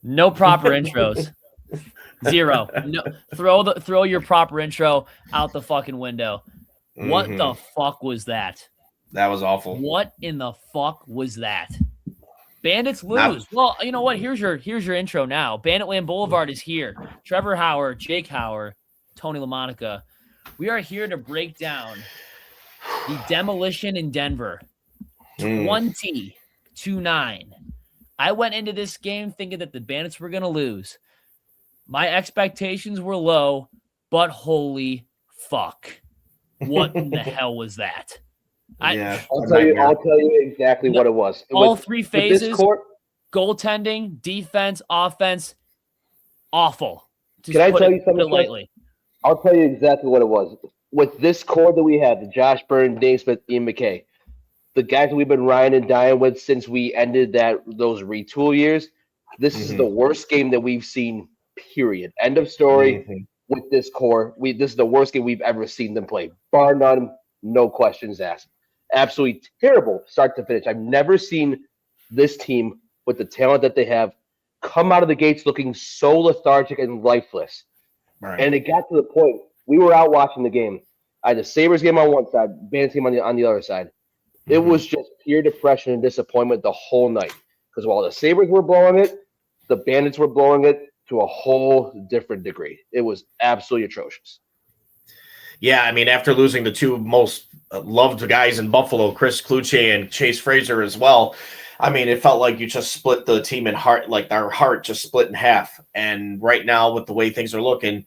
No proper intros. Zero. No. Throw your proper intro out the fucking window. What the fuck was that? That was awful. What in the fuck was that? Bandits lose. Well, you know what? Here's your intro now. Banditland Boulevard is here. Trevor Hauer, Jake Hauer, Tony LaMonica. We are here to break down the demolition in Denver. 20-9. I went into this game thinking that the Bandits were going to lose. My expectations were low, but holy fuck. What in the hell was that? I'll tell you exactly what it was. All three phases, goaltending, defense, offense, awful. Can I tell you something lightly? I'll tell you exactly what it was. With this core that we have, the Josh Byrne, Dave Smith, Ian McKay, the guys that we've been riding and dying with since we ended those retool years, this is the worst game that we've seen, period. End of story. With this core, this is the worst game we've ever seen them play. Bar none, no questions asked. Absolutely terrible start to finish. I've never seen this team with the talent that they have come out of the gates looking so lethargic and lifeless. Right. And it got to the point, we were out watching the game. I had the Sabres game on one side, Bandits game on the other side. It was just pure depression and disappointment the whole night. Because while the Sabres were blowing it, the Bandits were blowing it to a whole different degree. It was absolutely atrocious. Yeah, I mean, after losing the two most loved guys in Buffalo, Chris Kluche and Chase Fraser as well, I mean, it felt like you just split the team in heart, like our heart just split in half. And right now, with the way things are looking,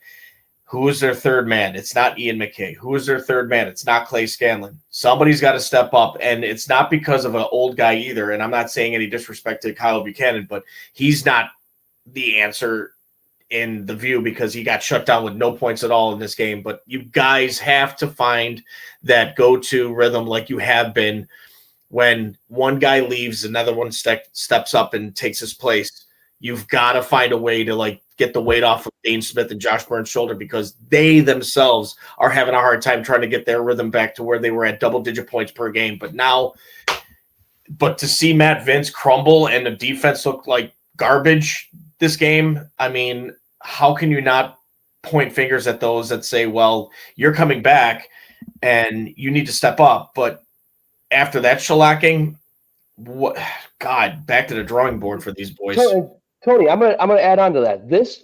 who is their third man? It's not Ian McKay. Who is their third man? It's not Clay Scanlon. Somebody's got to step up, and it's not because of an old guy either. And I'm not saying any disrespect to Kyle Buchanan, but he's not the answer in the view because he got shut down with no points at all in this game. But you guys have to find that go-to rhythm like you have been. When one guy leaves, another one steps up and takes his place. You've got to find a way to get the weight off of Dane Smith and Josh Byrne's shoulder because they themselves are having a hard time trying to get their rhythm back to where they were at double-digit points per game. But to see Matt Vince crumble and the defense look like garbage this game, I mean, how can you not point fingers at those that say, well, you're coming back and you need to step up. But after that shellacking, back to the drawing board for these boys. Tony, I'm gonna add on to that. This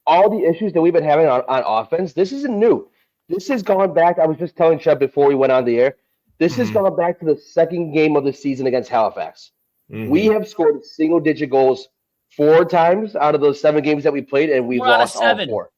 all the issues that we've been having on offense, this isn't new. This is going back. I was just telling Trev before we went on the air. This is going back to the second game of the season against Halifax. We have scored single-digit goals 4 times out of those 7 games that we played, and we've lost all 4.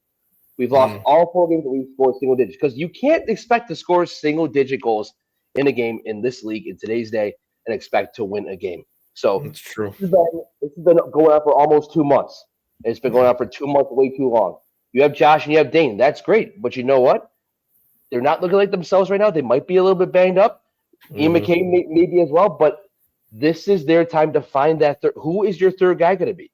We've lost all 4 games that we've scored single digits because you can't expect to score single-digit goals in a game in this league in today's day and expect to win a game. So that's true. This has been going on for almost 2 months. And it's been going on for 2 months, way too long. You have Josh and you have Dane. That's great. But you know what? They're not looking like themselves right now. They might be a little bit banged up. Ian McKay maybe as well. But this is their time to find that third. Who is your third guy going to be?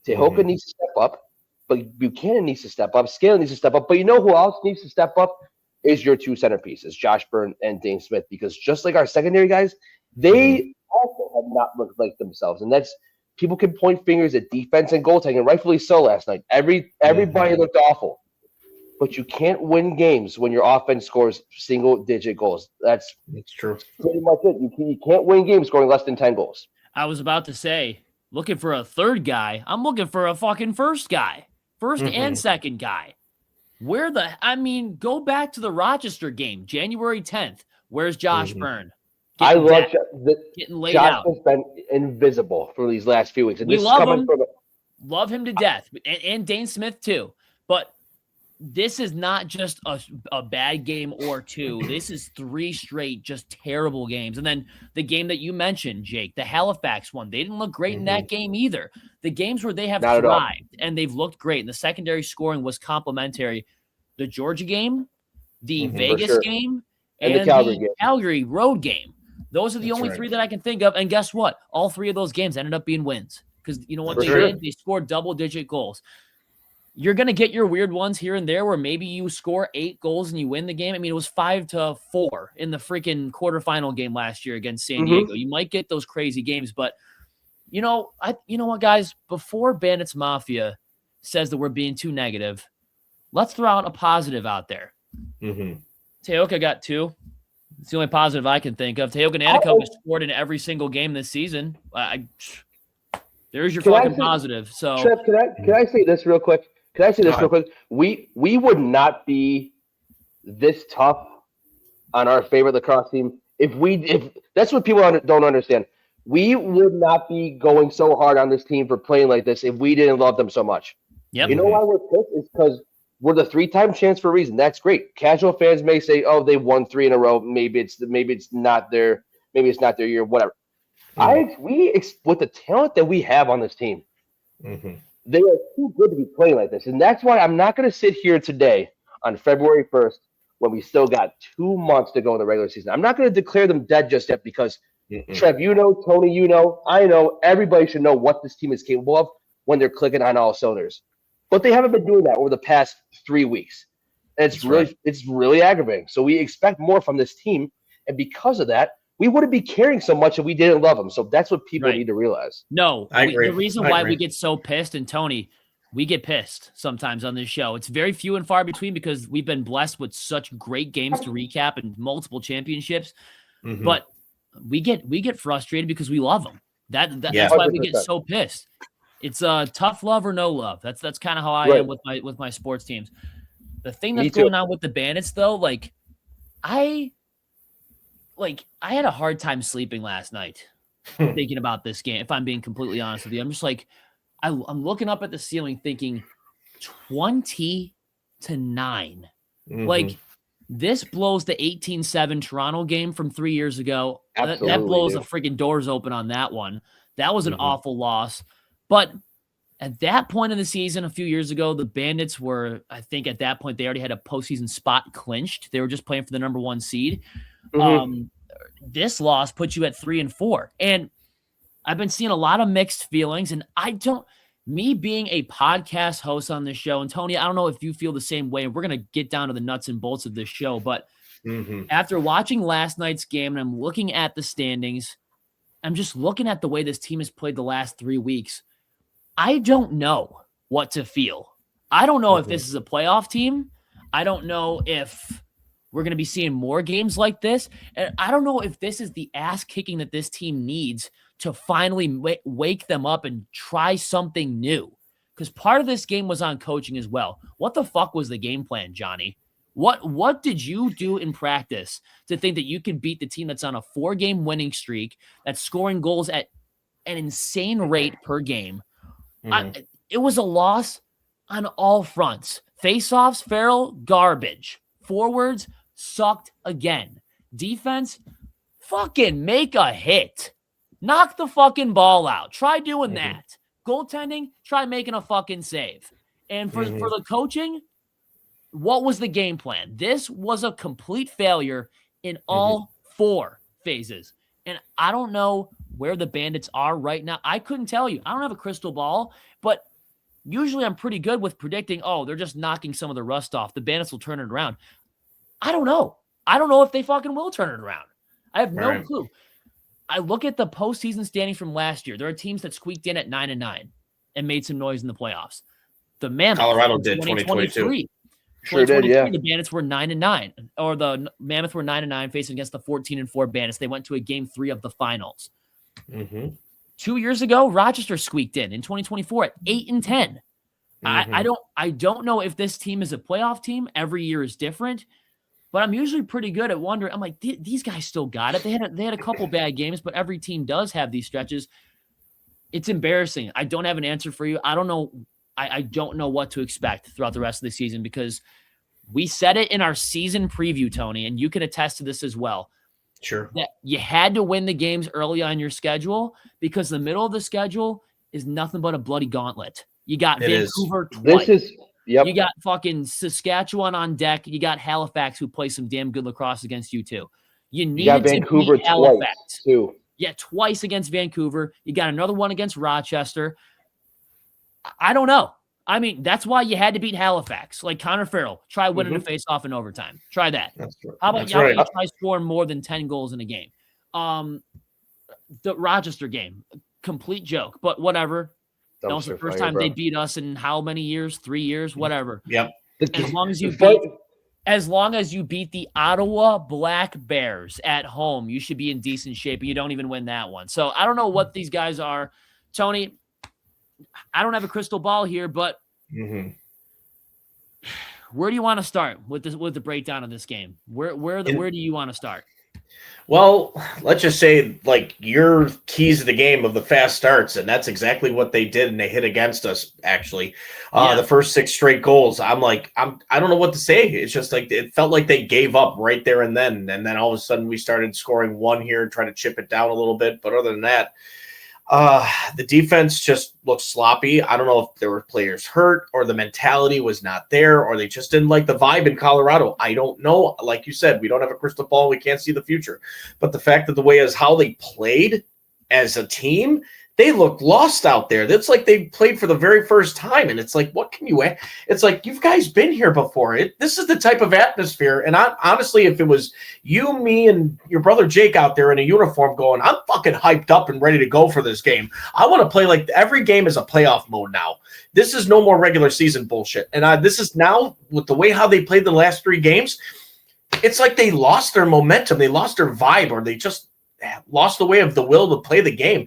Tehoka needs to step up. But Buchanan needs to step up. Scanlon needs to step up. But you know who else needs to step up? Is your 2 centerpieces, Josh Byrne and Dane Smith. Because just like our secondary guys, they also have not looked like themselves. And that's people can point fingers at defense and goaltending, and rightfully so last night. Everybody looked awful. But you can't win games when your offense scores single-digit goals. That's true. Pretty much it. You can't win games scoring less than 10 goals. I was about to say, looking for a third guy. I'm looking for a fucking first guy. First and second guy. Go back to the Rochester game, January 10th. Where's Josh Byrne? I love getting laid Josh out. has been invisible for these last few weeks. And we this love is coming him. From love him to death. And Dane Smith too. But this is not just a bad game or 2. This is 3 straight just terrible games. And then the game that you mentioned, Jake, the Halifax one, they didn't look great in that game either. The games where they have thrived and they've looked great and the secondary scoring was complimentary. The Georgia game, the Vegas game, and the Calgary road game. Those are the only 3 that I can think of. And guess what? All 3 of those games ended up being wins. Because you know what they did? They scored double-digit goals. You're going to get your weird ones here and there where maybe you score 8 goals and you win the game. I mean, it was 5-4 in the freaking quarterfinal game last year against San Diego. You might get those crazy games, but You know what, guys? Before Bandits Mafia says that we're being too negative, let's throw out a positive out there. Teoka got 2. It's the only positive I can think of. Teoka and Anakoka scored in every single game this season. There's your positive. So, Trev, can I say this real quick? We would not be this tough on our favorite lacrosse team if that's what people don't understand. We would not be going so hard on this team for playing like this if we didn't love them so much. Yep. You know why we're pissed? It's because we're the 3-time champs for a reason. That's great. Casual fans may say, "Oh, they won 3 in a row. Maybe it's not their year. Whatever." With the talent that we have on this team, they are too good to be playing like this, and that's why I'm not going to sit here today on February 1st when we still got 2 months to go in the regular season. I'm not going to declare them dead just yet because. Trev, Tony, I know, everybody should know what this team is capable of when they're clicking on all cylinders. But they haven't been doing that over the past 3 weeks. And it's really aggravating. So we expect more from this team. And because of that, we wouldn't be caring so much if we didn't love them. So that's what people need to realize. No, I agree. The reason why we get so pissed, and Tony, we get pissed sometimes on this show. It's very few and far between because we've been blessed with such great games to recap and multiple championships. But we get frustrated because we love them. That's why we get so pissed. It's tough love or no love. That's kind of how I am with my sports teams. The thing that's going on with the Bandits, though, I had a hard time sleeping last night thinking about this game. If I'm being completely honest with you, I'm just I'm looking up at the ceiling thinking 20-9. This blows the 18-7 Toronto game from 3 years ago. That blows the freaking doors open on that one. That was an awful loss. But at that point in the season, a few years ago, the Bandits were, I think at that point, they already had a postseason spot clinched. They were just playing for the number 1 seed. This loss puts you at 3-4. And I've been seeing a lot of mixed feelings, and me being a podcast host on this show, and Tony, I don't know if you feel the same way, and we're going to get down to the nuts and bolts of this show, but after watching last night's game and I'm looking at the standings, I'm just looking at the way this team has played the last 3 weeks. I don't know what to feel. I don't know if this is a playoff team. I don't know if we're going to be seeing more games like this. And I don't know if this is the ass kicking that this team needs to finally wake them up and try something new. Because part of this game was on coaching as well. What the fuck was the game plan, Johnny? What did you do in practice to think that you can beat the team that's on a 4-game winning streak, that's scoring goals at an insane rate per game? It was a loss on all fronts. Face-offs, Farrell, garbage. Forwards, sucked again. Defense, fucking make a hit. Knock the fucking ball out. Try doing that. Goaltending, try making a fucking save. And for the coaching, what was the game plan? This was a complete failure in all 4 phases. And I don't know where the Bandits are right now. I couldn't tell you. I don't have a crystal ball, but usually I'm pretty good with predicting, they're just knocking some of the rust off. The Bandits will turn it around. I don't know. I don't know if they fucking will turn it around. I have no clue. I look at the postseason standings from last year. There are teams that squeaked in at 9-9 and made some noise in the playoffs. The Mammoth, Colorado did 2022. Sure did, yeah. The Bandits were 9-9, or the Mammoth were 9-9 facing against the 14-4 Bandits. They went to a game 3 of the finals. 2 years ago, Rochester squeaked in 2024 at 8-10. I don't know if this team is a playoff team. Every year is different. But I'm usually pretty good at wondering. I'm like, these guys still got it. They had a couple bad games, but every team does have these stretches. It's embarrassing. I don't have an answer for you. I don't know. I don't know what to expect throughout the rest of the season because we said it in our season preview, Tony, and you can attest to this as well. Sure. That you had to win the games early on your schedule because the middle of the schedule is nothing but a bloody gauntlet. You got Vancouver twice. You got fucking Saskatchewan on deck. You got Halifax, who plays some damn good lacrosse against you too. You needed Vancouver to beat Halifax twice too. Yeah, twice against Vancouver. You got another one against Rochester. I don't know. I mean, that's why you had to beat Halifax. Like Connor Farrell, try winning a face-off in overtime. Try that. How about you try scoring more than 10 goals in a game? The Rochester game, complete joke, but whatever. That was the first time they beat us in how many years? 3 years, whatever. Yep. As long as you beat the Ottawa Black Bears at home, you should be in decent shape, and you don't even win that one. So I don't know what these guys are. Tony, I don't have a crystal ball here, but where do you want to start with the breakdown of this game? Where do you want to start? Well, let's just say, like, your keys to the game of the fast starts, and that's exactly what they did, and they hit against us, actually. The first 6 straight goals, I don't know what to say. It's just like it felt like they gave up right there and then all of a sudden we started scoring 1 here and trying to chip it down a little bit. But other than that, the defense just looked sloppy. I don't know if there were players hurt or the mentality was not there or they just didn't like the vibe in Colorado. I don't know. Like you said, we don't have a crystal ball. We can't see the future. But the fact that the way is how they played as a team, they looked lost out there. That's like they played for the very first time. And it's like, what can you – it's like you've guys been here before. This is the type of atmosphere. And honestly, if it was you, me, and your brother Jake out there in a uniform going, I'm fucking hyped up and ready to go for this game. I want to play like every game is a playoff mode now. This is no more regular season bullshit. And this is now with the way how they played the last 3 games, it's like they lost their momentum. They lost their vibe or they just lost the way of the will to play the game.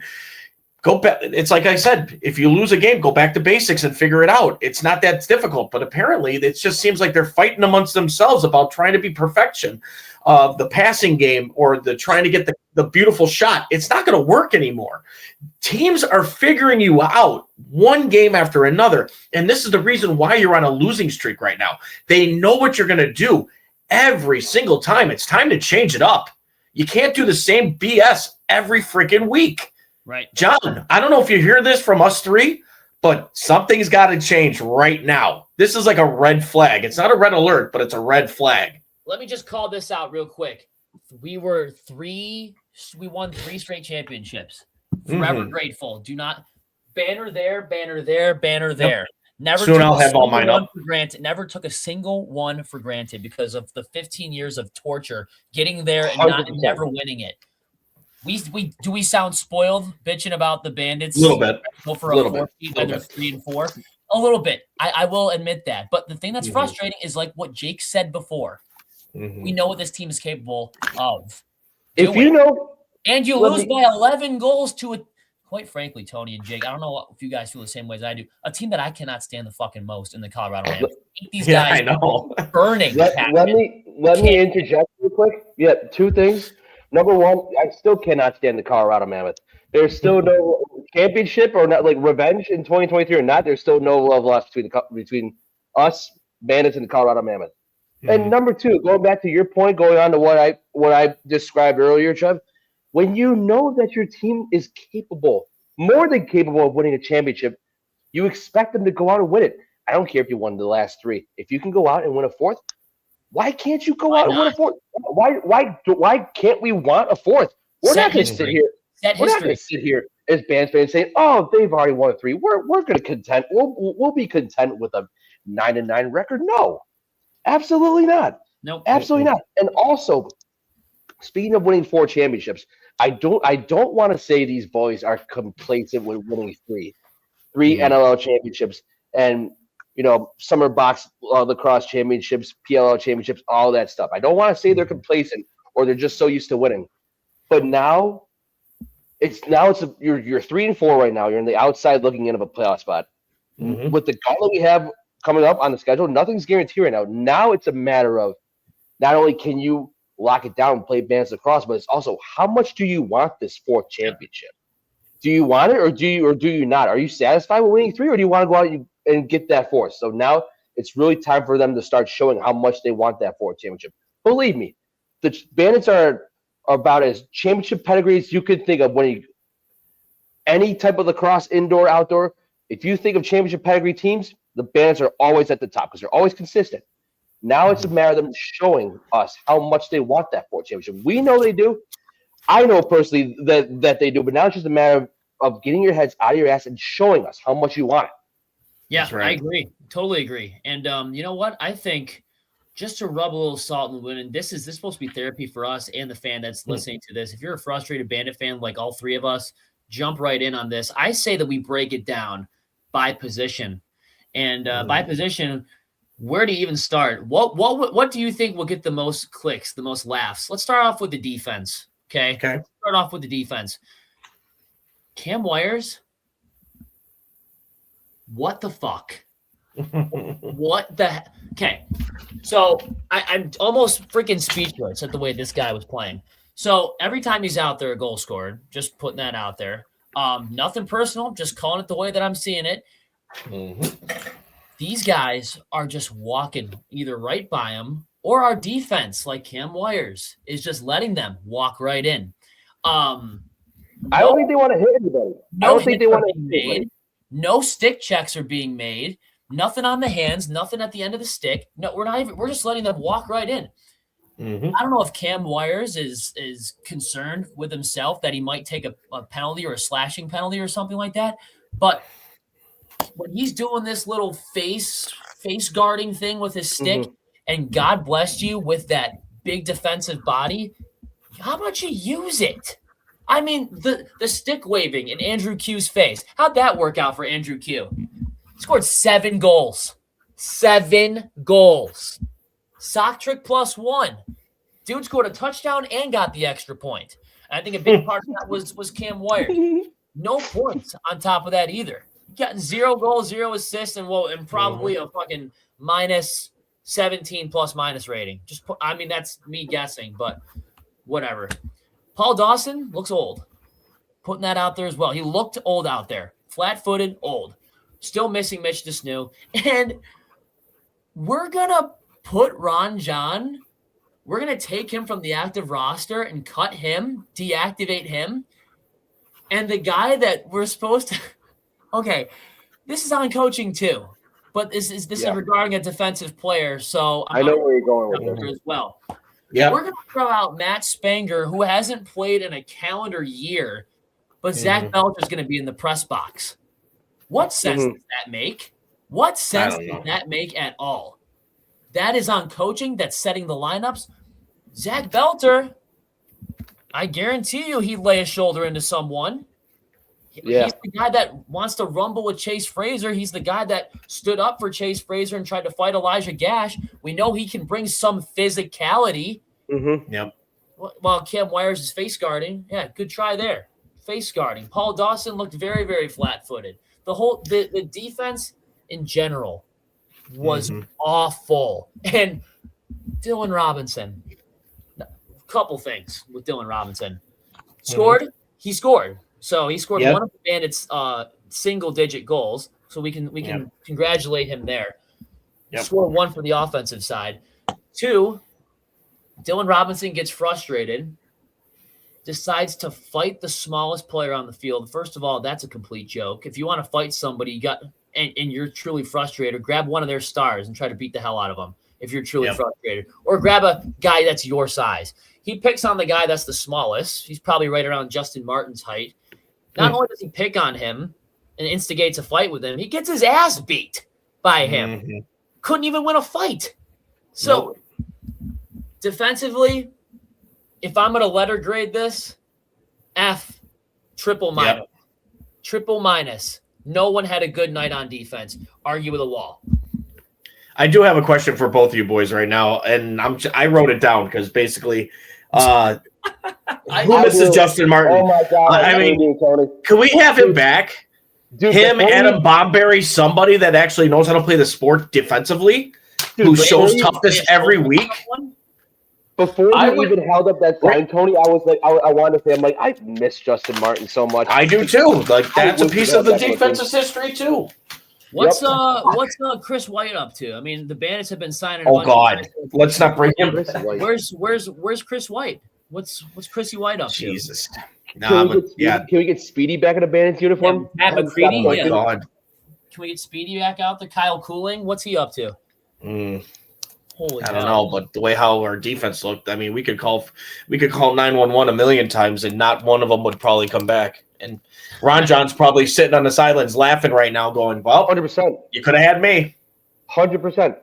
Go back. It's like I said, if you lose a game, go back to basics and figure it out. It's not that difficult, but apparently it just seems like they're fighting amongst themselves about trying to be perfection of the passing game or the trying to get the beautiful shot. It's not going to work anymore. Teams are figuring you out one game after another, and this is the reason why you're on a losing streak right now. They know what you're going to do every single time. It's time to change it up. You can't do the same BS every freaking week. Right. John, I don't know if you hear this from us 3, but something's got to change right now. This is like a red flag. It's not a red alert, but it's a red flag. Let me just call this out real quick. We won 3 straight championships. Forever grateful. Do not banner there, banner there, banner there. Yep. Never soon I'll have all mine up. For granted. Never took a single one for granted because of the 15 years of torture getting there and never winning it. Do we sound spoiled bitching about the Bandits? A little bit. Go for a 4 when they're 3-4. A little bit. I will admit that. But the thing that's frustrating is like what Jake said before. We know what this team is capable of. If you know, and you lose by 11 goals to a, quite frankly, Tony and Jake, I don't know if you guys feel the same way as I do. A team that I cannot stand the fucking most in the Colorado Rams. These guys I know. Burning. Let me interject real quick. Yeah, 2 things. Number 1, I still cannot stand the Colorado Mammoth. There's still no championship or not like revenge in 2023 or not. There's still no love lost between us, Bandits, and the Colorado Mammoth. And number 2, going back to your point, going on to what I described earlier, Trev, when you know that your team is capable, more than capable of winning a championship, you expect them to go out and win it. I don't care if you won the last 3. If you can go out and win a 4th, why can't you go out and win a 4th? Why can't we want a 4th? We're not going to sit here. We're not going to sit here as Bandits fans saying, "Oh, they've already won a 3. We're going to content. We'll be content with a 9-9 record." No, absolutely not. Nope. Absolutely not. And also, speaking of winning 4 championships, I don't want to say these boys are complacent with winning 3 NLL championships and summer box lacrosse championships, PLL championships, all that stuff. I don't want to say they're complacent or they're just so used to winning. But now you're 3-4 right now. You're on the outside looking in of a playoff spot. With the gauntlet we have coming up on the schedule, nothing's guaranteed right now. Now it's a matter of not only can you lock it down and play Bandits lacrosse, but it's also how much do you want this 4th championship? Do you want it or do you not? Are you satisfied with winning 3 or do you want to go out and get that 4th? So now it's really time for them to start showing how much they want that 4th championship. Believe me, the Bandits are about as championship pedigree as you could think of winning any type of lacrosse, indoor, outdoor. If you think of championship pedigree teams, the Bandits are always at the top because they're always consistent. Now it's a matter of them showing us how much they want that 4th championship. We know they do. I know personally that they do, but now it's just a matter of getting your heads out of your ass and showing us how much you want it. Yeah, right. I agree. Totally agree. And you know what? I think just to rub a little salt in the wound, and this is supposed to be therapy for us and the fan that's listening to this. If you're a frustrated Bandit fan like all 3 of us, jump right in on this. I say that we break it down by position. And by position, where to even start? What do you think will get the most clicks, the most laughs? Let's start off with the defense. Okay. Start off with the defense. Cam Wires. What the fuck? Okay. So I'm almost freaking speechless at the way this guy was playing. So every time he's out there, a goal scored. Just putting that out there. Nothing personal. Just calling it the way that I'm seeing it. These guys are just walking either right by him, or our defense, like Cam Wires, is just letting them walk right in. I don't think they want to hit anybody. I don't think they want to hit anybody. No stick checks are being made. Nothing on the hands. Nothing at the end of the stick. No, we're just letting them walk right in. I don't know if Cam Wires is concerned with himself that he might take a penalty or a slashing penalty or something like that, but when he's doing this little face guarding thing with his stick, and God bless you with that big defensive body, how about you use it? I mean, the stick waving in Andrew Q's face. How'd that work out for Andrew Q? He scored 7 goals. 7 goals. Sock trick +1. Dude scored a touchdown and got the extra point. I think a big part of that was Cam Wires. No points on top of that either. Got 0 goals, 0 assists, and probably a fucking minus 17 plus minus rating. That's me guessing, but whatever. Paul Dawson looks old. Putting that out there as well. He looked old out there. Flat-footed, old. Still missing Mitch DeSnew. And we're going to put Ron John, we're going to take him from the active roster and cut him, deactivate him. And the guy that we're supposed to... Okay, this is on coaching too, but this is regarding a defensive player. So I know where you're going with this as well. Yeah, we're going to throw out Matt Spanger, who hasn't played in a calendar year, but Zach Belcher's going to be in the press box. What sense does that make? What sense does that make at all? That is on coaching. That's setting the lineups. Zach Belcher, I guarantee you, he'd lay a shoulder into someone. Yeah. He's the guy that wants to rumble with Chase Fraser. He's the guy that stood up for Chase Fraser and tried to fight Elijah Gash. We know he can bring some physicality. Yep. While Cam Wires is face guarding. Yeah, good try there. Face guarding. Paul Dawson looked very, very flat-footed. The defense in general was awful. And Dylan Robinson, a couple things with Dylan Robinson. Scored. He scored. So he scored one of the Bandits' single-digit goals. So we can congratulate him there. Scored 1 for the offensive side. 2, Dylan Robinson gets frustrated, decides to fight the smallest player on the field. First of all, that's a complete joke. If you want to fight somebody, and you're truly frustrated, grab one of their stars and try to beat the hell out of them if you're truly frustrated. Or grab a guy that's your size. He picks on the guy that's the smallest. He's probably right around Justin Martin's height. Not only does he pick on him and instigates a fight with him, he gets his ass beat by him. Couldn't even win a fight. So defensively, if I'm going to letter grade this, F, triple minus. Triple minus. No one had a good night on defense. Argue with a wall. I do have a question for both of you boys right now, and I wrote it down because basically who misses Justin Martin? Oh my God! I mean, can we have him back? Dude, Adam Bomberry, somebody that actually knows how to play the sport defensively, who shows toughness every week. Before you even held up that sign, Tony, I was like, I wanted to say, I'm like, I miss Justin Martin so much. I do too. Like that's a piece of the defense's history too. What's Chris White up to? I mean, the Bandits have been signing. Oh God, let's not bring him. Where's Chris White? What's Chrissy White up to? Jesus. Can we get Speedy back in a Bandits uniform? Matt McCready. Oh my God. Can we get Speedy back out there? Kyle Cooling, what's he up to? Holy I don't know, but the way how our defense looked, I mean, we could call 911 a million times, and not one of them would probably come back. And Ron John's probably sitting on the sidelines laughing right now, going, "Well, 100%. You could have had me." 100%.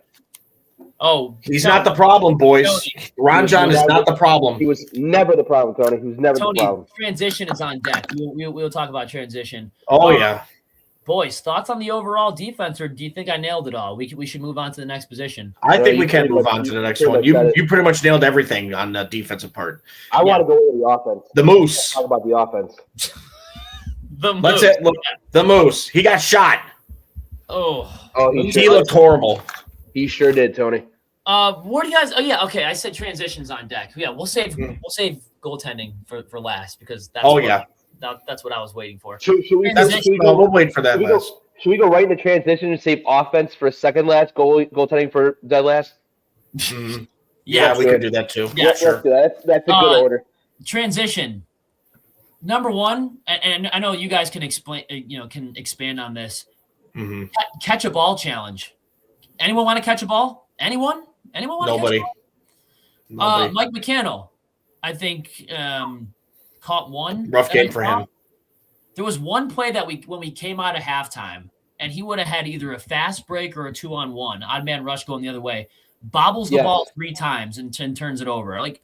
Oh, he's not the problem, boys. Ron John is not the problem. He was never the problem, Tony. He was never the problem. Transition is on deck. We'll talk about transition. Oh, yeah. Boys, thoughts on the overall defense, or do you think I nailed it all? We should move on to the next position. I think we can move on to the next one. You pretty much nailed everything on the defensive part. I want to go into the offense. The Moose. Talk about the offense. Let's look. The Moose. He got shot. He looked horrible. He sure did, Tony. What do you guys? Oh yeah, okay. I said transitions on deck. Yeah, we'll save goaltending for last because that's that's what I was waiting for. Should we we'll wait for that last. Should we go right into transition and save offense for second last, goaltending for dead last? Yeah, we could do that too. Yeah, sure. That's a good order. Transition. Number one, and I know you guys can explain. Can expand on this. Catch a ball challenge. Anyone want to catch a ball? Anyone want to catch a ball? Nobody. Mike McCannell, I think, caught one. Rough game for him. There was one play that when we came out of halftime, and he would have had either a fast break or a 2-on-1, odd man rush going the other way, bobbles the ball 3 times and turns it over. Like,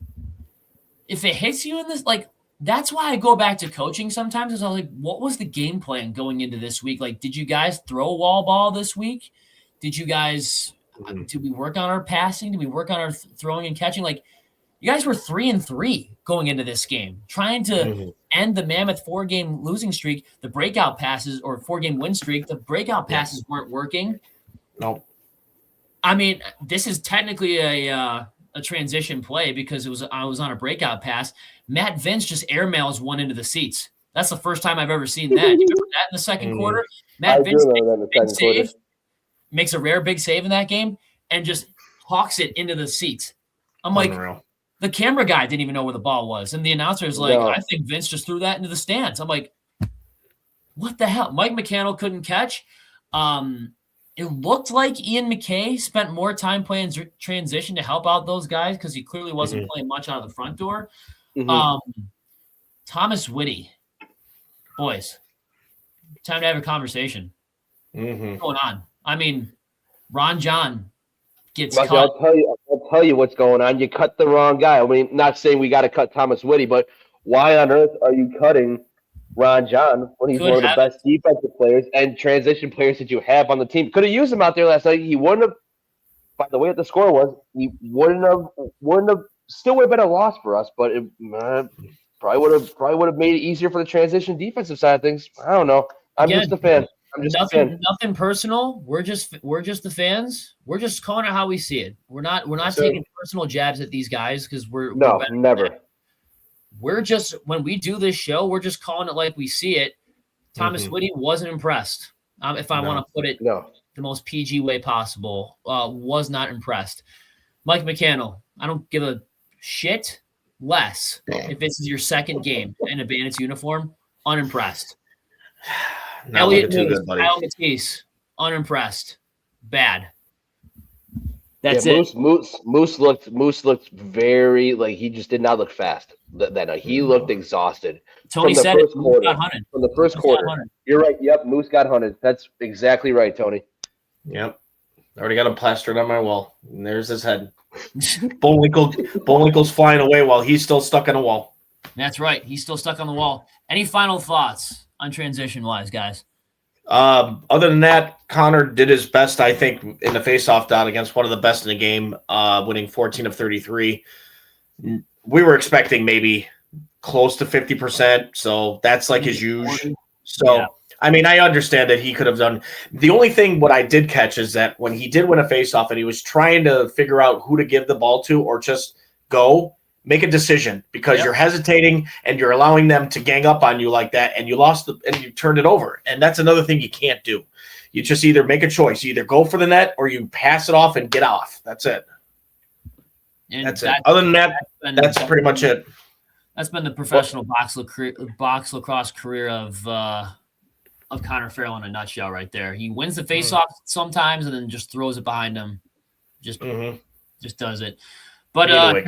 if it hits you in this, like, that's why I go back to coaching sometimes. Is I was like, what was the game plan going into this week? Like, did you guys throw a wall ball this week? Did you guys did we work on our passing? Did we work on our throwing and catching? Like, you guys were 3-3 going into this game, trying to end the Mammoth 4-game losing streak. The breakout passes, or 4-game win streak, the breakout passes weren't working. Nope. I mean, this is technically a transition play because I was on a breakout pass. Matt Vince just airmails one into the seats. That's the first time I've ever seen that. You remember that in the second quarter? Matt Vince makes a rare big save in that game and just hawks it into the seats. I'm like, the camera guy didn't even know where the ball was. And the announcer is like, I think Vince just threw that into the stands. I'm like, what the hell? Mike McCannell couldn't catch. It looked like Ian McKay spent more time playing transition to help out those guys because he clearly wasn't playing much out of the front door. Thomas Whitty. Boys, time to have a conversation. What's going on? I mean, Ron John gets cut. I'll tell you what's going on. You cut the wrong guy. I mean, not saying we got to cut Thomas Whitty, but why on earth are you cutting Ron John when he's one of the best defensive players and transition players that you have on the team? Could have used him out there last night. He wouldn't have. By the way that the score was, he wouldn't have. Still would have been a loss for us, but it probably would have made it easier for the transition defensive side of things. I don't know. I'm just a fan. Nothing personal. We're just the fans. We're just calling it how we see it. We're not taking personal jabs at these guys because we're never. We're just, when we do this show, we're just calling it like we see it. Thomas Whitty wasn't impressed. If I want to put it the most PG way possible, was not impressed. Mike McCannell, I don't give a shit less if this is your second game in a Bandits uniform. Unimpressed. Elliot Matisse, unimpressed. Bad. That's it. Moose looked very, like, he just did not look fast that night. He looked exhausted. Tony said it. Moose got hunted. From the first quarter. You're right. Yep, Moose got hunted. That's exactly right, Tony. Yep. I already got him plastered on my wall. And there's his head. Bullwinkle's flying away while he's still stuck on a wall. That's right. He's still stuck on the wall. Any final thoughts on transition-wise, guys? Other than that, Connor did his best, I think, in the face-off dot against one of the best in the game, winning 14 of 33. We were expecting maybe close to 50%, so that's like his usual. So, I mean, I understand that he could have done. The only thing what I did catch is that when he did win a face-off and he was trying to figure out who to give the ball to or just go, make a decision because you're hesitating and you're allowing them to gang up on you like that, and you lost and you turned it over. And that's another thing you can't do. You just either make a choice. You either go for the net or you pass it off and get off. That's it. And that's it. Other than that, that's pretty much it. That's been the professional box lacrosse career of Connor Farrell in a nutshell right there. He wins the face-off sometimes and then just throws it behind him. Just does it. But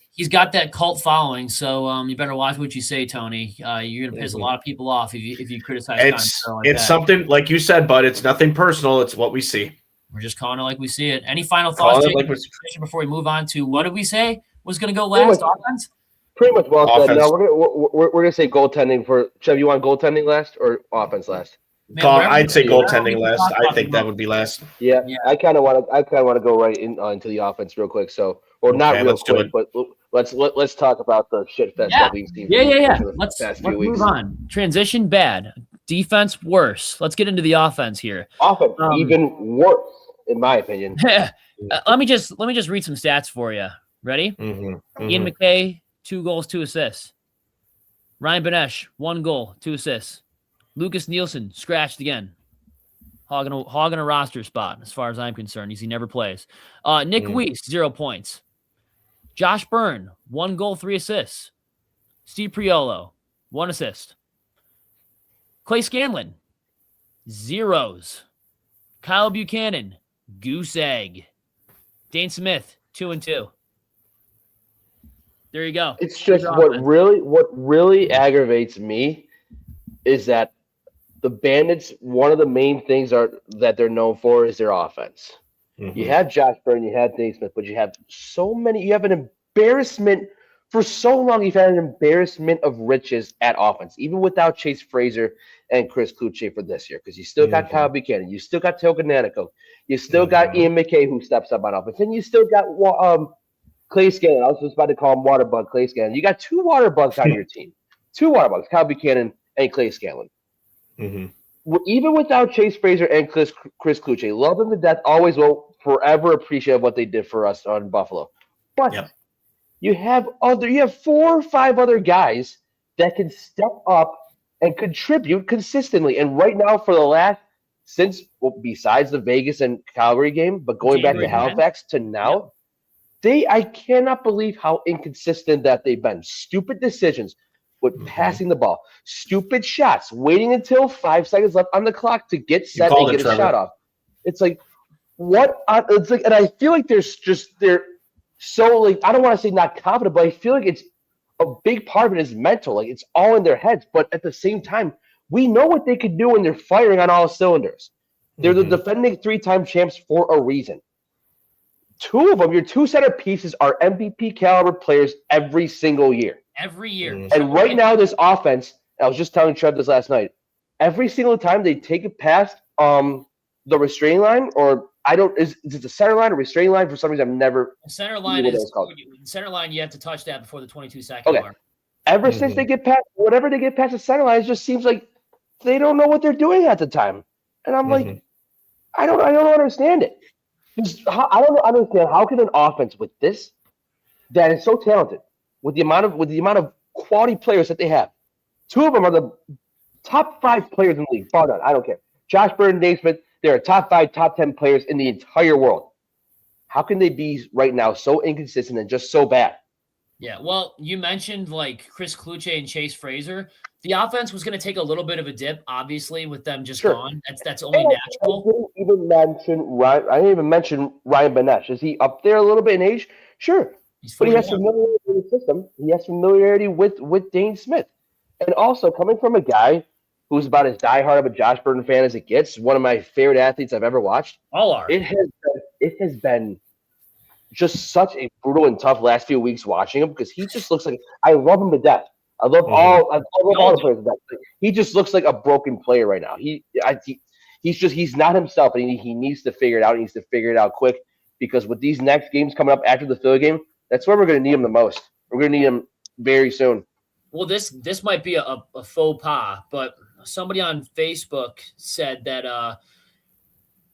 he's got that cult following, so you better watch what you say, Tony. You're gonna piss a lot of people off if you criticize. It's something like you said, but it's nothing personal. It's what we see. We're just calling it like we see it. Any final thoughts, Jake, before we move on to what did we say was going to go last? Offense? Pretty much well said. No, we're gonna say goaltending for Trev. You want goaltending last or offense last? Man, I'd say goaltending last. I think that would be last. Yeah. I kind of want to go right into the offense real quick. So, or not real quick, but let's talk about the shit fest that we've seen. Yeah. Let's move on. Transition bad, defense worse. Let's get into the offense here. Offense even worse, in my opinion. Let me just read some stats for you. Ready? Ian McKay, 2 goals, 2 assists. Ryan Benesh, 1 goal, 2 assists. Lucas Nielsen, scratched again. Hogging a roster spot, as far as I'm concerned. He never plays. Nick Weiss, 0 points. Josh Byrne, 1 goal, 3 assists. Steve Priolo, 1 assist. Clay Scanlon, 0s. Kyle Buchanan, goose egg. Dane Smith, 2 and 2. There you go. It's just what really aggravates me is that the Bandits, one of the main things that they're known for is their offense. You have Josh Byrne, you have Dane Smith, but you have an embarrassment for so long. You've had an embarrassment of riches at offense, even without Chase Fraser and Chris Kluche for this year, because you still got Kyle Buchanan, you still got Toka Nanako, you still got Ian McKay who steps up on offense, and you still got Clay Scanlon. I was just about to call him Waterbug Clay Scanlon. You got 2 Waterbugs on your team. 2 Waterbugs, Kyle Buchanan and Clay Scanlon. Even without Chase Fraser and Chris Kluche, love them to death, always will forever appreciate what they did for us on Buffalo. But you have 4 or 5 other guys that can step up and contribute consistently. And right now, for the last besides the Vegas and Calgary game, but going back to Halifax to now, I cannot believe how inconsistent that they've been. Stupid decisions with passing the ball, stupid shots, waiting until 5 seconds left on the clock to get set and get a shot off. It's like, what? It's like, and I feel like they're so, like, I don't want to say not confident, but I feel like it's a big part of it is mental. Like, it's all in their heads. But at the same time, we know what they can do when they're firing on all cylinders. They're the defending 3-time champs for a reason. 2 of them, your 2 center pieces, are MVP caliber players every single year. Every year. And right now, this offense, I was just telling Trev this last night, every single time they take it past the restraining line, or is it the center line or restraining line? For some reason, I've never. The center line you have to touch that before the 22-second mark. Ever since they get past, whatever they get past the center line, it just seems like they don't know what they're doing at the time. And I'm like, I don't understand it. I don't understand how can an offense with this that is so talented, with the amount of quality players that they have, 2 of them are the top 5 players in the league, bar none. I don't care. Josh Byrne and Dane Smith, they're top 5, top 10 players in the entire world. How can they be right now so inconsistent and just so bad? Yeah, well, you mentioned like Chris Kluche and Chase Fraser. The offense was going to take a little bit of a dip, obviously, with them just gone. That's only natural. I didn't even mention Ryan Benesh. Is he up there a little bit in age? Sure. But he has familiarity with the system. He has familiarity with Dane Smith. And also, coming from a guy who's about as diehard of a Josh Byrne fan as it gets, one of my favorite athletes I've ever watched. All are. It has been just such a brutal and tough last few weeks watching him, because he just looks like – I love him to death. I love all the players to death. He just looks like a broken player right now. He's not himself, and he needs to figure it out. He needs to figure it out quick, because with these next games coming up after the Philly game, that's where we're going to need him the most. We're going to need him very soon. Well, this might be a faux pas, but somebody on Facebook said that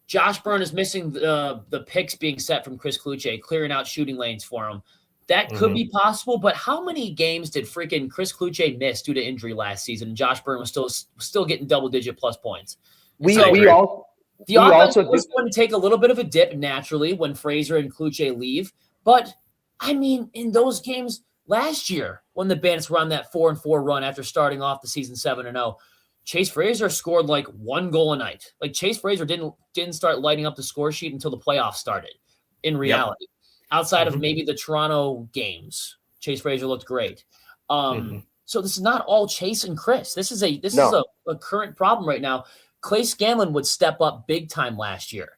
Josh Byrne is missing the picks being set from Chris Kluche, clearing out shooting lanes for him. That could be possible, but how many games did freaking Chris Kluche miss due to injury last season? And Josh Byrne was still getting double-digit plus points. The offense was going to take a little bit of a dip naturally when Fraser and Kluche leave, but I mean, in those games last year when the Bandits were on that 4-4 run after starting off the season 7-0, Chase Fraser scored like 1 goal a night. Like, Chase Fraser didn't start lighting up the score sheet until the playoffs started. In reality, outside of maybe the Toronto games, Chase Fraser looked great. So this is not all Chase and Chris. This is a current problem right now. Clay Scanlon would step up big time last year.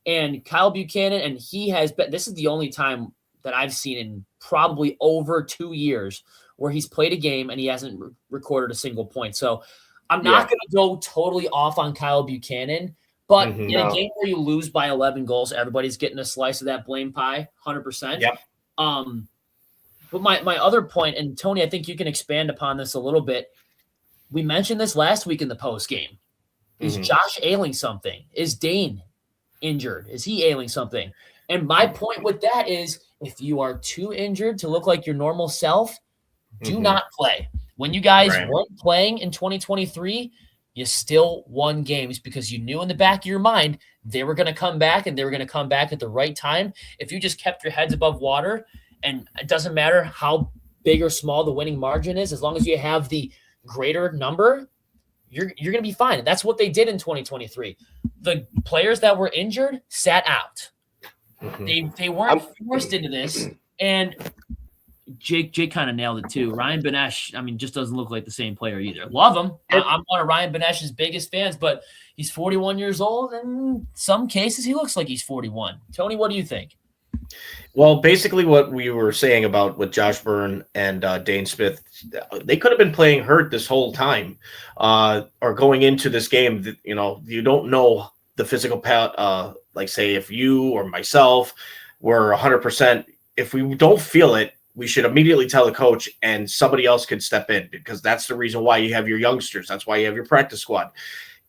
And Kyle Buchanan, and he has been, this is the only time that I've seen in probably over 2 years where he's played a game and he hasn't recorded a single point. So I'm not going to go totally off on Kyle Buchanan, but in a game where you lose by 11 goals, everybody's getting a slice of that blame pie, 100%. Yep. But my other point, and Tony, I think you can expand upon this a little bit. We mentioned this last week in the post game. Is Josh ailing something? Is Dane injured? Is he ailing something? And my point with that is, if you are too injured to look like your normal self, do not play. When you guys weren't playing in 2023, you still won games because you knew in the back of your mind they were going to come back, and they were going to come back at the right time. If you just kept your heads above water, and it doesn't matter how big or small the winning margin is, as long as you have the greater number, you're going to be fine. And that's what they did in 2023. The players that were injured sat out. They weren't forced into this. And Jake kind of nailed it too. Ryan Benesh, I mean, just doesn't look like the same player either. Love him. I'm one of Ryan Benesh's biggest fans, but he's 41 years old, and in some cases he looks like he's 41. Tony, what do you think? Well, basically what we were saying about with Josh Byrne and Dane Smith, they could have been playing hurt this whole time, or going into this game. You know, you don't know the physical part. Like, say, if you or myself were 100%, if we don't feel it, we should immediately tell the coach, and somebody else could step in, because that's the reason why you have your youngsters. That's why you have your practice squad.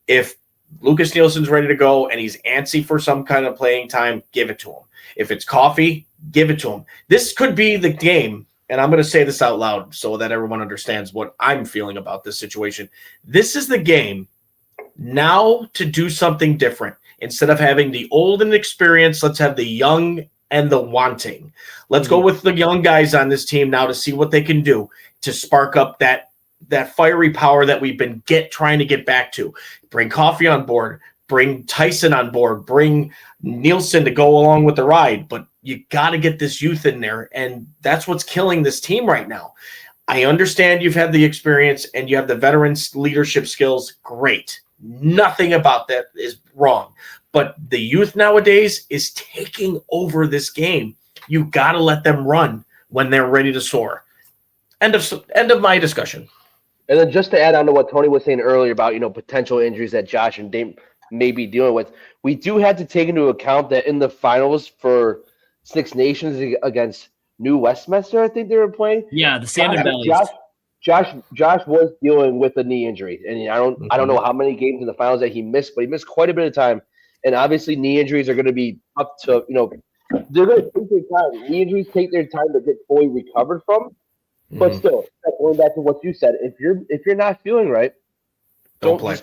If Lucas Nielsen's ready to go and he's antsy for some kind of playing time, give it to him. If it's coffee, give it to him. This could be the game, and I'm going to say this out loud so that everyone understands what I'm feeling about this situation. This is the game now to do something different. Instead of having the old and experienced, let's have the young and the wanting. Let's go with the young guys on this team now to see what they can do to spark up that fiery power that we've been trying to get back to. Bring Coffee on board, bring Tyson on board, bring Nielsen to go along with the ride, but you got to get this youth in there, and that's what's killing this team right now. I understand you've had the experience and you have the veterans leadership skills. Great. Nothing about that is wrong. But the youth nowadays is taking over this game. You got to let them run when they're ready to soar. End of my discussion. And then just to add on to what Tony was saying earlier about, potential injuries that Josh and Dame may be dealing with, we do have to take into account that in the finals for Six Nations against New Westminster, I think they were playing. Yeah, the Salmon Bellies. Josh was dealing with a knee injury, and I don't know how many games in the finals that he missed, but he missed quite a bit of time. And obviously, knee injuries are going to be up to they're going to take their time. Knee injuries take their time to get fully recovered from. But still, going back to what you said, if you're not feeling right, don't play.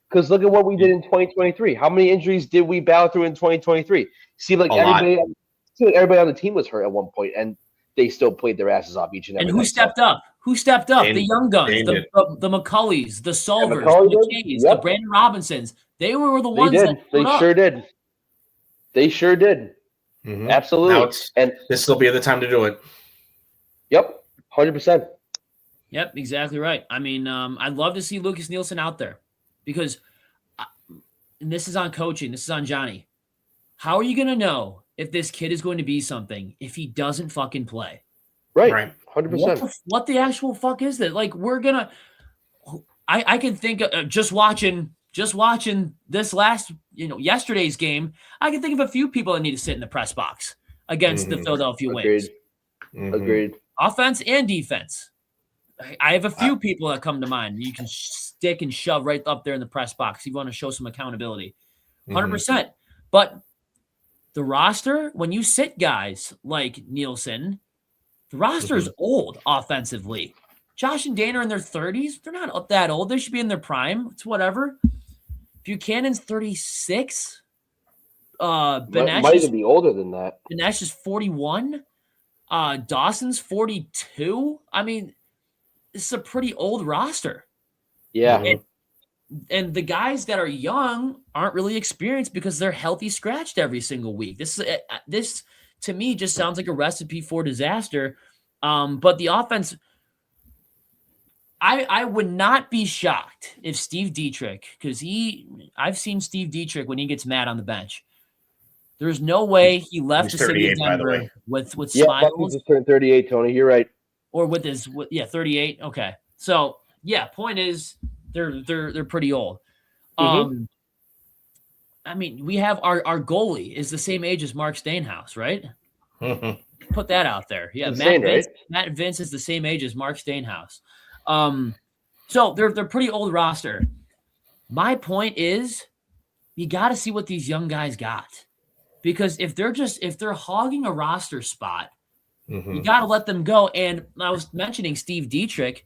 Because look at what we did in 2023. How many injuries did we battle through in 2023? Seemed like everybody on the team was hurt at one point, and they still played their asses off each and every. And who stepped up? Who stepped up? The young guns, the McCulleys, the Solvers, the McKays, the Brandon Robinsons. They were the ones that sure did. They sure did. Absolutely. And this will be the time to do it. Yep, 100%. Yep, exactly right. I mean, I'd love to see Lucas Nielsen out there, because and this is on coaching. This is on Johnny. How are you going to know if this kid is going to be something if he doesn't fucking play? Right. 100%. What the actual fuck is that? Like, we're going to – I can think of just watching this last, yesterday's game, I can think of a few people that need to sit in the press box against the Philadelphia Wings. Agreed. Offense and defense. I have a few people that come to mind. You can stick and shove right up there in the press box if you want to show some accountability. 100%. But the roster, when you sit guys like Nielsen, the roster is old offensively. Josh and Dane are in their 30s. They're not that old. They should be in their prime. It's whatever. Buchanan's 36. Benesh might even be older than that. Benesh is 41. Dawson's 42. I mean, this is a pretty old roster. Yeah. And the guys that are young aren't really experienced because they're healthy scratched every single week. This to me just sounds like a recipe for disaster. But the offense, I would not be shocked if Steve Dietrich, because I've seen Steve Dietrich when he gets mad on the bench. There's no way he left He's the city of 38, by the Denver way. with Yeah, smiles. Bucky's just turned 38, Tony. You're right. Or with his 38. Okay. So yeah, point is they're pretty old. Mhm. I mean, we have our goalie is the same age as Mark Stainhouse, right? Put that out there. Yeah, Insane, Matt Vince is the same age as Mark Stainhouse. So they're pretty old roster. My point is, you got to see what these young guys got, because if they're hogging a roster spot, you got to let them go. And I was mentioning Steve Dietrich.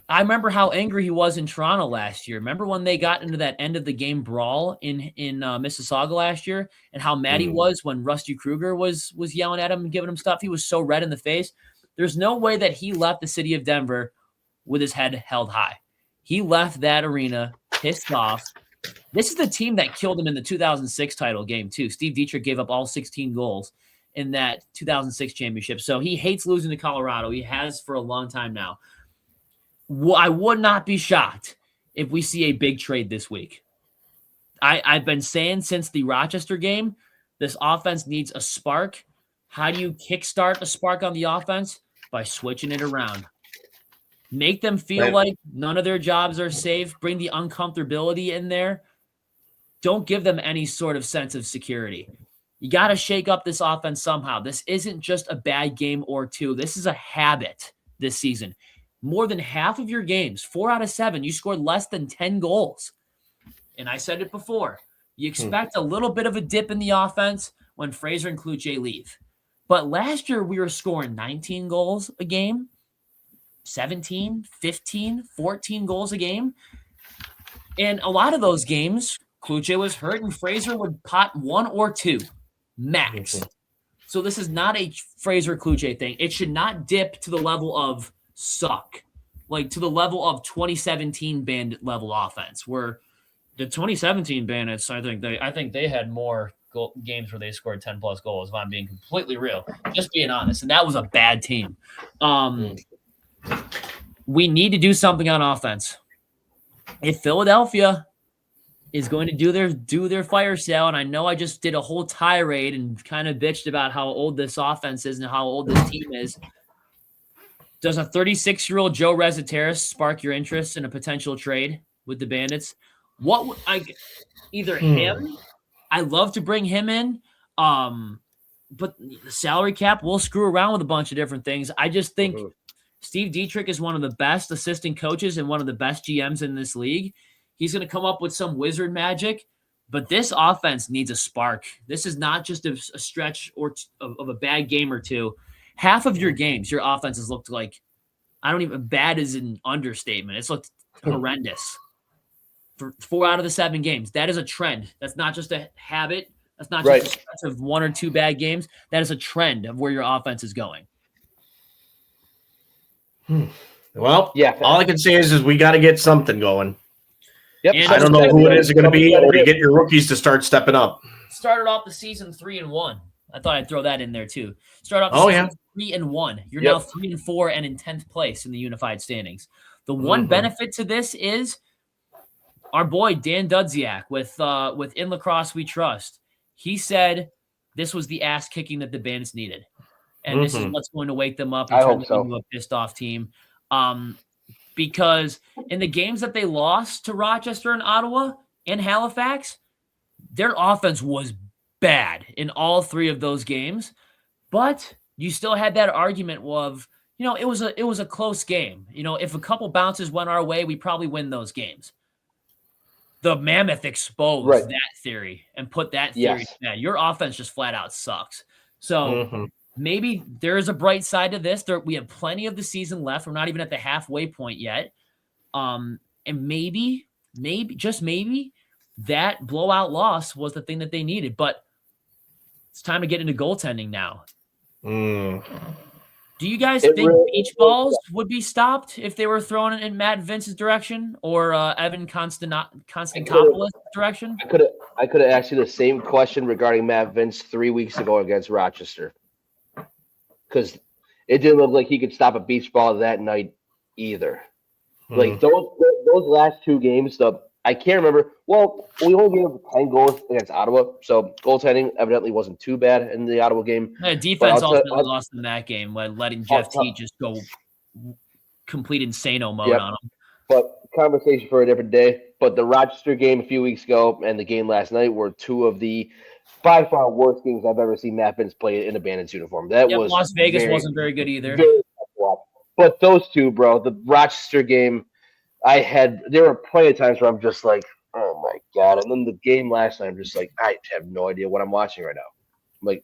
I remember how angry he was in Toronto last year. Remember when they got into that end of the game brawl in Mississauga last year, and how mad he was when Rusty Kruger was yelling at him and giving him stuff. He was so red in the face. There's no way that he left the city of Denver with his head held high. He left that arena pissed off. This is the team that killed him in the 2006 title game too. Steve Dietrich gave up all 16 goals in that 2006 championship. So he hates losing to Colorado. He has for a long time now. I would not be shocked if we see a big trade this week. I've been saying since the Rochester game, this offense needs a spark. How do you kickstart a spark on the offense? By switching it around. Make them feel like none of their jobs are safe. Bring the uncomfortability in there. Don't give them any sort of sense of security. You got to shake up this offense somehow. This isn't just a bad game or two. This is a habit this season. More than half of your games, 4 out of 7, you scored less than 10 goals. And I said it before. You expect a little bit of a dip in the offense when Fraser and Cloutier leave. But last year, we were scoring 19 goals a game, 17, 15, 14 goals a game. And a lot of those games, Cloutier was hurt and Fraser would pot 1 or 2 max. So this is not a Fraser Cloutier thing. It should not dip to the level of suck, like to the level of 2017 Bandit level offense, where the 2017 Bandits, I think they had more games where they scored 10 plus goals, if I'm being completely real, just being honest. And that was a bad team. We need to do something on offense. If Philadelphia is going to do their fire sale, and I know I just did a whole tirade and kind of bitched about how old this offense is and how old this team is. Does a 36-year-old Joe Rezateris spark your interest in a potential trade with the Bandits? Either him, I love to bring him in, but the salary cap, we'll screw around with a bunch of different things. I just think Steve Dietrich is one of the best assistant coaches and one of the best GMs in this league. He's going to come up with some wizard magic, but this offense needs a spark. This is not just a stretch of a bad game or two. Half of your games, your offenses looked like, bad is an understatement. It's looked horrendous. For 4 out of the 7 games, that is a trend. That's not just a habit. That's not just a stretch of 1 or 2 bad games. That is a trend of where your offense is going. Well, yeah. All I can say is we got to get something going. Yep. I don't know who it is going to be, or you get your rookies to start stepping up. Started off the season 3-1. I thought I'd throw that in there too. Start off the season 3-1. You're now 3-4 and in 10th place in the unified standings. The one benefit to this is our boy Dan Dudziak with In Lacrosse We Trust. He said this was the ass kicking that the Bandits needed, and this is what's going to wake them up and turn them into a pissed off team. Because in the games that they lost to Rochester and Ottawa and Halifax, their offense was bad in all 3 of those games, but you still had that argument of, it was a close game. If a couple bounces went our way, we probably win those games. The Mammoth exposed that theory and put that theory to bed. Your offense just flat out sucks. So maybe there is a bright side to this. We have plenty of the season left. We're not even at the halfway point yet. And maybe, just maybe, that blowout loss was the thing that they needed. But it's time to get into goaltending now. Do you guys think beach balls would be stopped if they were thrown in Matt Vince's direction or Evan Konstantopoulos' direction? I could have asked you the same question regarding Matt Vince 3 weeks ago against Rochester, because it didn't look like he could stop a beach ball that night either. Like those last 2 games, the I can't remember. Well, we only gave up 10 goals against Ottawa, so goaltending evidently wasn't too bad in the Ottawa game. Yeah, defense ultimately lost in that game by letting Jeff T just go complete insano mode on him. But conversation for a different day. But the Rochester game a few weeks ago and the game last night were two of the by far worst games I've ever seen Matt Vince play in a Bandits uniform. Las Vegas wasn't very good either. But those two, bro, the Rochester game, there were plenty of times where I'm just like, oh my God. And then the game last night, I'm just like, I have no idea what I'm watching right now. I'm like,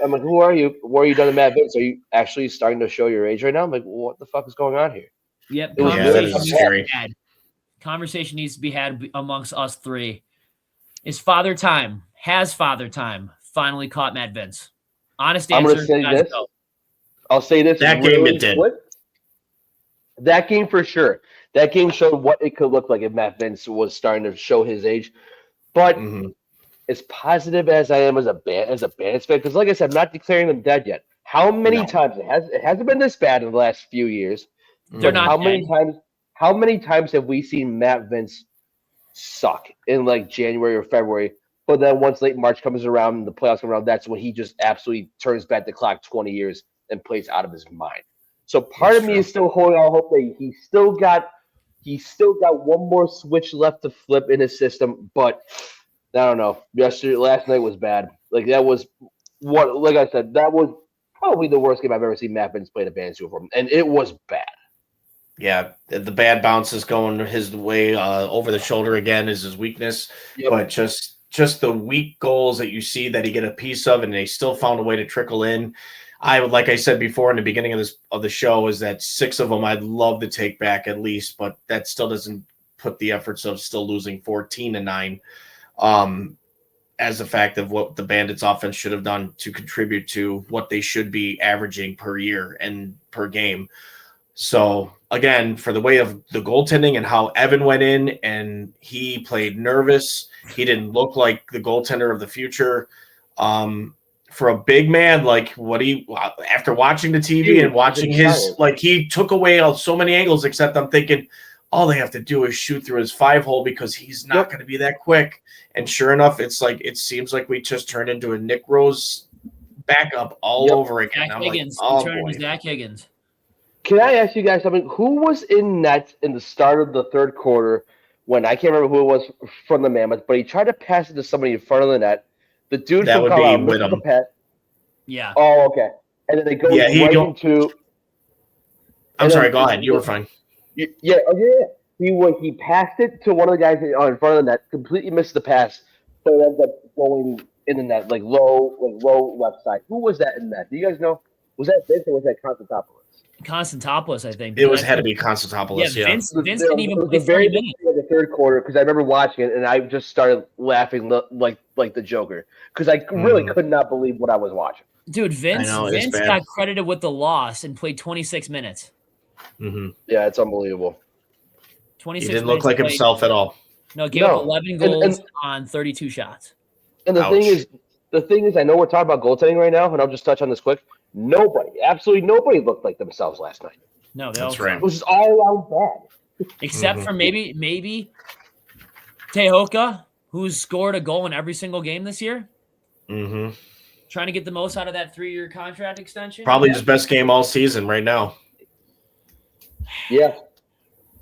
I'm like, who are you? What are you done to Matt Vince? Are you actually starting to show your age right now? I'm like, what the fuck is going on here? Yep. Conversation needs to be had amongst us three. Has Father Time finally caught Matt Vince? Honest answer. I'm going to say this. I'll say this. That game it did. That game for sure. That game showed what it could look like if Matt Vince was starting to show his age. But as positive as I am as a Bandits fan, because like I said, I'm not declaring them dead yet. How many times it hasn't been this bad in the last few years? They're not. How many times have we seen Matt Vince suck in like January or February? But then once late March comes around and the playoffs come around, that's when he just absolutely turns back the clock 20 years and plays out of his mind. So part of me is still holding out hope that he's still got one more switch left to flip in his system. But I don't know. Last night was bad. Like I said, that was probably the worst game I've ever seen Matt Vince play in a Bandits uniform, and it was bad. Yeah, the bad bounces going his way over the shoulder again is his weakness. Yep. But just the weak goals that you see that he get a piece of, and they still found a way to trickle in. Like I said before in the beginning of the show, is that 6 of them I'd love to take back at least, but that still doesn't put the efforts of still losing 14-9 as a fact of what the Bandits offense should have done to contribute to what they should be averaging per year and per game. So again, for the way of the goaltending and how Evan went in and he played nervous, he didn't look like the goaltender of the future. For a big man, like after watching the TV and watching he took away so many angles, except I'm thinking all they have to do is shoot through his 5-hole because he's not going to be that quick. And sure enough, it seems like we just turned into a Nick Rose backup all over again. Zach Higgins. He turned into Zach Higgins. Can I ask you guys something? Who was in net in the start of the third quarter when I can't remember who it was from the Mammoth, but he tried to pass it to somebody in front of the net. The dude that from would Colorado be missed the pass. Yeah. Oh, okay. And then they go into. I'm sorry. Go ahead. You were fine. Yeah. He passed it to one of the guys in front of the net. Completely missed the pass, but it ended up going in the net, like low left side. Who was that in that? Do you guys know? Was that Vince or was that Constantopoulos, I think. Had to be Constantopoulos. Yeah. Vince didn't even play 30 minutes. The third quarter, because I remember watching it and I just started laughing like the Joker because I really could not believe what I was watching. Dude, Vince got credited with the loss and played 26 minutes. Mm-hmm. Yeah, it's unbelievable. 26 He didn't look like himself at all. No, gave up 11 goals on 32 shots. And the thing is, I know we're talking about goaltending right now, and I'll just touch on this quick. Absolutely nobody looked like themselves last night. No, that's right. It was just all around bad. Except for maybe Tehoka, who's scored a goal in every single game this year. Mm-hmm. Trying to get the most out of that 3-year contract extension. Probably his best game all season right now. Yeah.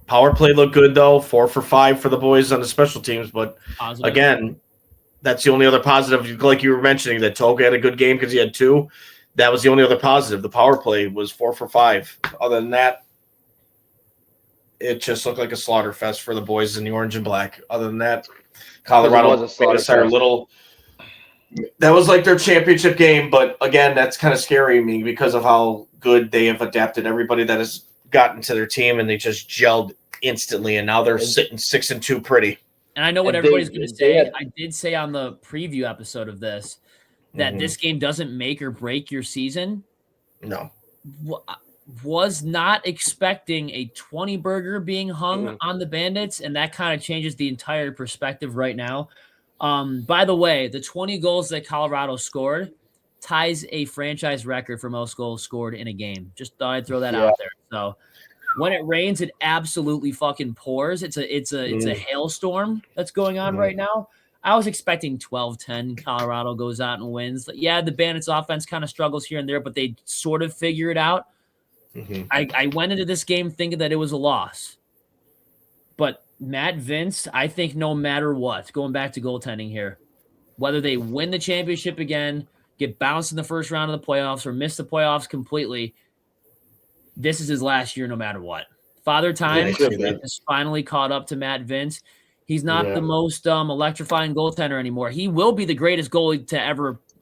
Power play looked good, though. 4 for 5 for the boys on the special teams. But, again, that's the only other positive. Like you were mentioning, that Toka had a good game because he had 2. That was the only other positive. The power play was 4 for 5. Other than that, it just looked like a slaughter fest for the boys in the orange and black. Other than that, Colorado that was like their championship game. But again, that's kind of scary me because of how good they have adapted everybody that has gotten to their team, and they just gelled instantly. And now they're sitting 6-2 pretty. And I know what everybody's going to say. I did say on the preview episode of this that this game doesn't make or break your season. No. Was not expecting a 20 burger being hung on the Bandits, and that kind of changes the entire perspective right now. By the way, the 20 goals that Colorado scored ties a franchise record for most goals scored in a game. Just thought I'd throw that out there. So When it rains, it absolutely fucking pours. It's a hailstorm that's going on right now. I was expecting 12-10. Colorado goes out and wins. Yeah, the Bandits offense kind of struggles here and there, but they sort of figure it out. I went into this game thinking that it was a loss. But Matt Vince, I think no matter what, going back to goaltending here, whether they win the championship again, get bounced in the first round of the playoffs, or miss the playoffs completely, this is his last year no matter what. Father Time has finally caught up to Matt Vince. He's not the most electrifying goaltender anymore. He will be the greatest goalie to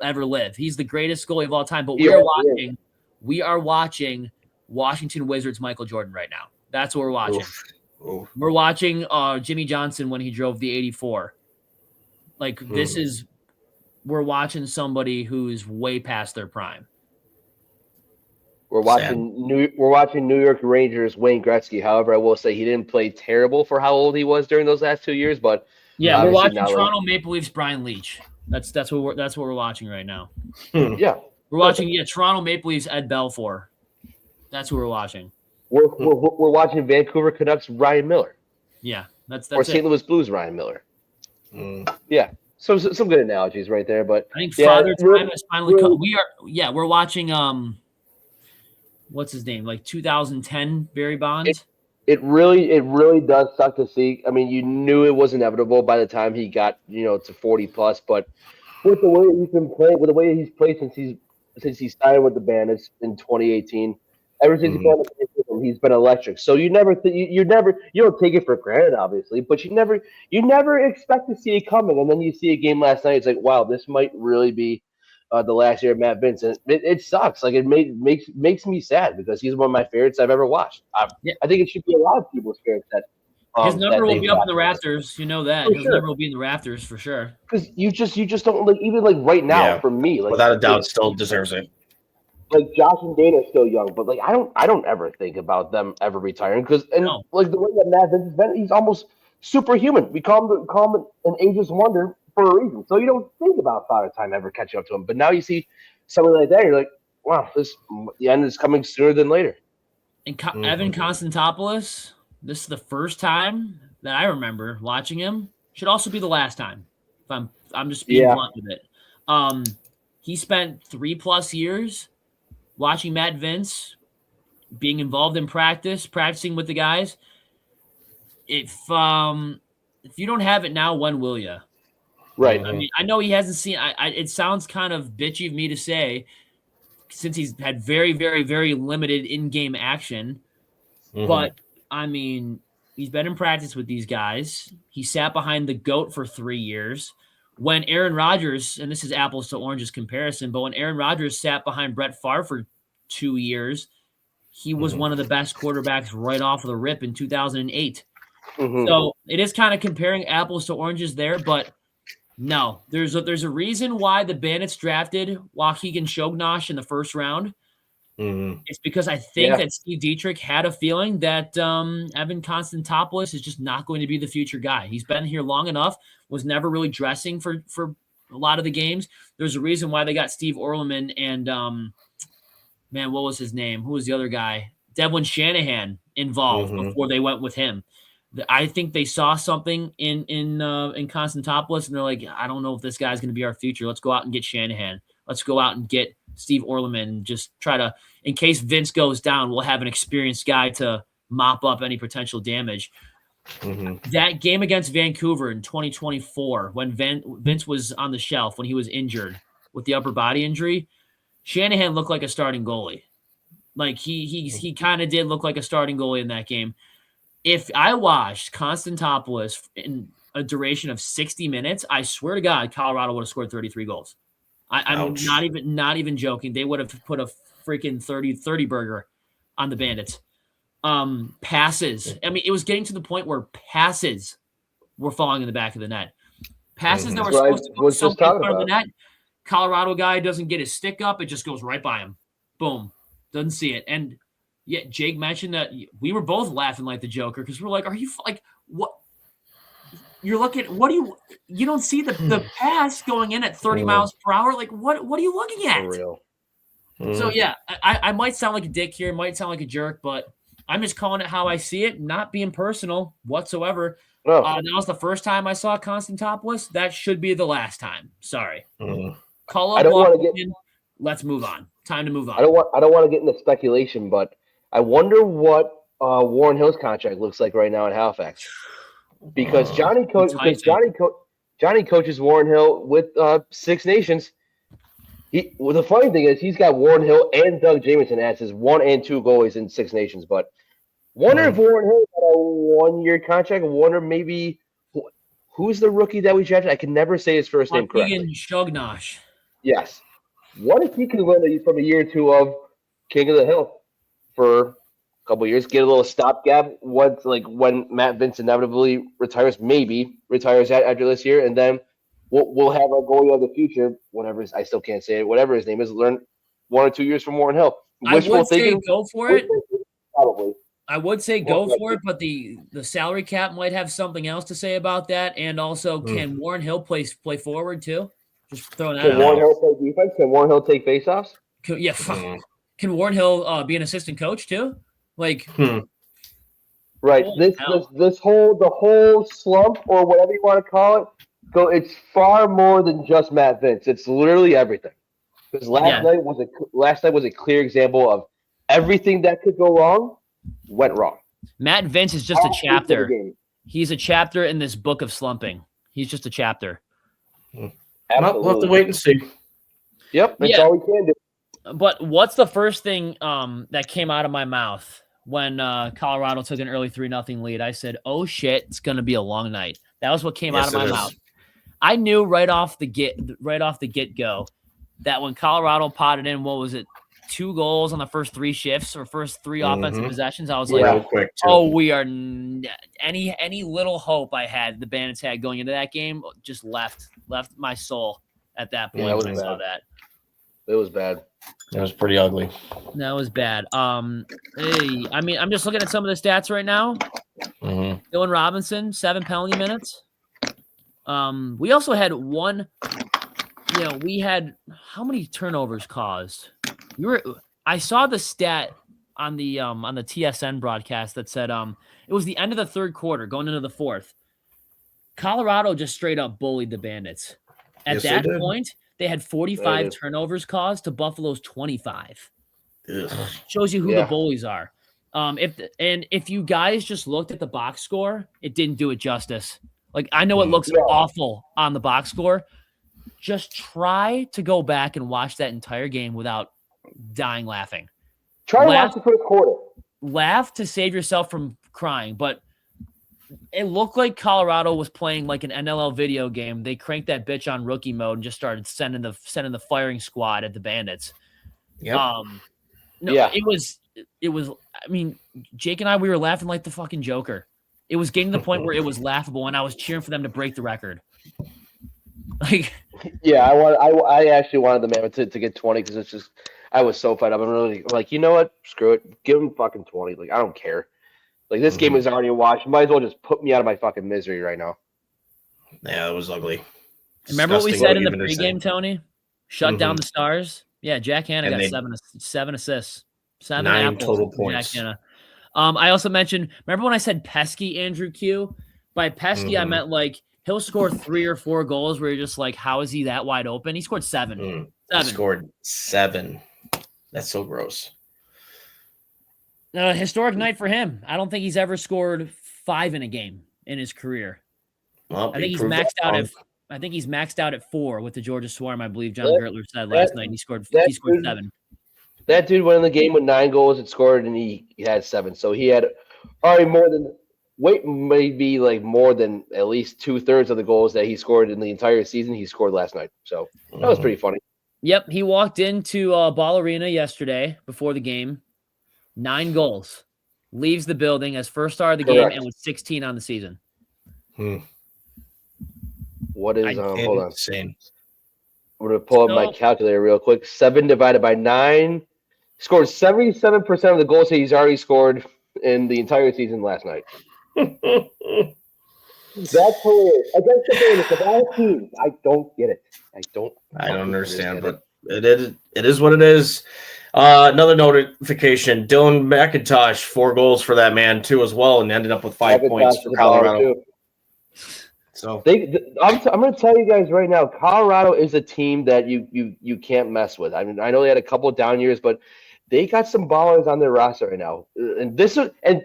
ever live. He's the greatest goalie of all time. But we are watching Washington Wizards Michael Jordan right now. That's what we're watching. Oof. We're watching Jimmy Johnson when he drove the 84. Like we're watching somebody who's way past their prime. We're watching New York Rangers Wayne Gretzky. However, I will say he didn't play terrible for how old he was during those last 2 years. But yeah, we're watching Toronto Maple Leafs Brian Leetch. That's what we're watching right now. Yeah, we're watching Toronto Maple Leafs Ed Belfour. That's who we're watching. We're watching Vancouver Canucks Ryan Miller. Yeah, that's or St. Louis Blues Ryan Miller. Yeah, so some good analogies right there. But I think Father Time has finally come. We're watching what's his name? Like 2010 Barry Bonds. It really does suck to see. I mean, you knew it was inevitable by the time he got to 40 plus, but with the way he's been playing, with the way he's played since he signed with the Bandits in 2018, ever since he's been electric. So you don't take it for granted, obviously, but you never expect to see it coming, and then you see a game last night. It's like, wow, this might really be the last year of Matt Vince, and it sucks. Like it makes me sad because he's one of my favorites I've ever watched. I think it should be a lot of people's favorites. That his number will be up in the rafters. You know that his number will be in the rafters for sure. Because you just don't even right now for me, without a doubt, still deserves it. Like Josh and Dana are still young, but like I don't ever think about them ever retiring like the way that Matt Vince has been, he's almost superhuman. We call him an ageless wonder for a reason. So you don't think about Father Time ever catching up to him. But now you see something like that, you're like, wow, the end is coming sooner than later. And Evan Konstantopoulos, this is the first time that I remember watching him. Should also be the last time. If I'm just being blunt with it. He spent 3+ years watching Matt Vince, being involved in practicing with the guys. If you don't have it now, when will you? Right. I mean, I know he hasn't seen. It sounds kind of bitchy of me to say, since he's had very, very, very limited in-game action. But I mean, he's been in practice with these guys. He sat behind the GOAT for 3 years. When Aaron Rodgers, and this is apples to oranges comparison, but when Aaron Rodgers sat behind Brett Favre for 2 years, he was one of the best quarterbacks right off of the rip in 2008. So it is kind of comparing apples to oranges there, but no, there's a reason why the Bandits drafted Waukegan Shognosh in the first round. It's because I think that Steve Dietrich had a feeling that Evan Konstantopoulos is just not going to be the future guy. He's been here long enough, was never really dressing for a lot of the games. There's a reason why they got Steve Orleman and what was his name? Who was the other guy? Devlin Shanahan involved before they went with him. I think they saw something in Konstantopoulos, and they're like, I don't know if this guy's going to be our future. Let's go out and get Shanahan. Let's go out and get Steve Orleman and just try to, in case Vince goes down, we'll have an experienced guy to mop up any potential damage. That game against Vancouver in 2024, when Vince was on the shelf, when he was injured with the upper body injury, Shanahan looked like a starting goalie. Like he kind of did look like a starting goalie in that game. If I watched Konstantopoulos in a duration of 60 minutes, I swear to God, Colorado would have scored 33 goals. I'm not even joking. They would have put a freaking 30 burger on the Bandits. Passes. I mean, it was getting to the point where passes were falling in the back of the net. Passes that were supposed to go so in front of the net. Colorado guy doesn't get his stick up. It just goes right by him. Boom. Doesn't see it. And yeah, Jake mentioned that we were both laughing like the Joker because we're like, are you like what? You're looking. What do you don't see the pass going in at 30 miles per hour? Like what are you looking at? For real. So yeah, I might sound like a dick here, might sound like a jerk, but I'm just calling it how I see it, not being personal whatsoever. No. That was the first time I saw Constantopoulos. That should be the last time. Sorry. Call up Washington. Let's move on. Time to move on. I don't want to get into speculation, but I wonder what Warren Hill's contract looks like right now in Halifax. Because Johnny coaches Warren Hill with Six Nations. The funny thing is he's got Warren Hill and Doug Jamieson as his 1 and 2 goalies in Six Nations. But wonder if Warren Hill got a 1-year contract. Wonder maybe who's the rookie that we drafted. I can never say his first name correctly. Shognosh. Yes. What if he can win from a year or two of King of the Hill for a couple of years, get a little stopgap when Matt Vince inevitably retires after this year, and then we'll have our goalie of the future, whatever I still can't say it, whatever his name is, learn 1 or 2 years from Warren Hill. I would say go for it. Probably. I would say go for it, but the salary cap might have something else to say about that. And also, can Warren Hill play forward too? Just throwing that out. Can Warren Hill play defense? Can Warren Hill take faceoffs? Can Warren Hill be an assistant coach too? Right. The whole slump or whatever you want to call it. It's far more than just Matt Vince. It's literally everything. Because last night was a clear example of everything that could go wrong went wrong. Matt Vince is just a chapter. He's a chapter in this book of slumping. He's just a chapter. We'll have to wait and see. Yep, that's all we can do. But what's the first thing that came out of my mouth when Colorado took an early 3-0 lead? I said, "Oh shit, it's going to be a long night." That was what came out of my mouth. I knew right off the get-go that when Colorado potted in, 2 goals on the first 3 shifts or first 3 offensive possessions, I was like, quick we are any little hope I had the Bandits had going into that game just left my soul at that point when I saw that. It was bad. It was pretty ugly. That was bad. I'm just looking at some of the stats right now. Dylan Robinson, 7 penalty minutes. We also had we had how many turnovers caused? I saw the stat on the TSN broadcast that said it was the end of the third quarter going into the fourth. Colorado just straight up bullied the Bandits. At that point, they had 45 turnovers caused to Buffalo's 25. Ugh. Shows you who the bullies are. If you guys just looked at the box score, it didn't do it justice. Like, I know it looks awful on the box score. Just try to go back and watch that entire game without dying laughing. Try to watch the first quarter. Laugh to save yourself from crying, but it looked like Colorado was playing like an NLL video game. They cranked that bitch on rookie mode and just started sending the firing squad at the Bandits. Yeah. It was. I mean, Jake and I, we were laughing like the fucking Joker. It was getting to the point where it was laughable, and I was cheering for them to break the record. Like, I actually wanted the Mammoth to get 20 because it's just I was so fed up. I'm like, you know what? Screw it. Give them fucking 20. Like, I don't care. Like, this game is already watched. You might as well just put me out of my fucking misery right now. Yeah, it was ugly. Remember what we said in the pregame, Tony? Shut down the Stars. Yeah, Jack Hanna got 7 assists. 9 total points. Jack Hanna. I also mentioned, remember when I said pesky Andrew Q? By pesky, I meant like he'll score 3 or 4 goals where you're just like, how is he that wide open? He scored 7. He scored 7. That's so gross. Historic night for him. I don't think he's ever scored 5 in a game in his career. Well, I think he's maxed out at 4 with the Georgia Swarm. I believe John Gertler said last night. He scored 7. That dude went in the game with 9 goals and scored, and he had 7. So he had already more than at least 2/3 of the goals that he scored in the entire season. He scored last night. So that was pretty funny. Yep, he walked into Ball Arena yesterday before the game. 9 goals. Leaves the building as first star of the game and with 16 on the season. What is hold on. Insane. I'm going to pull up my calculator real quick. 7 divided by 9. Scored 77% of the goals that he's already scored in the entire season last night. That's hilarious. Against the Bandits, of all teams, I don't get it. I don't understand, but it is what it is. Another notification: Dylan McIntosh, 4 goals for that man too as well, and ended up with 5 points for Colorado. So I'm going to tell you guys right now, Colorado is a team that you can't mess with. I mean, I know they had a couple of down years, but they got some ballers on their roster right now. And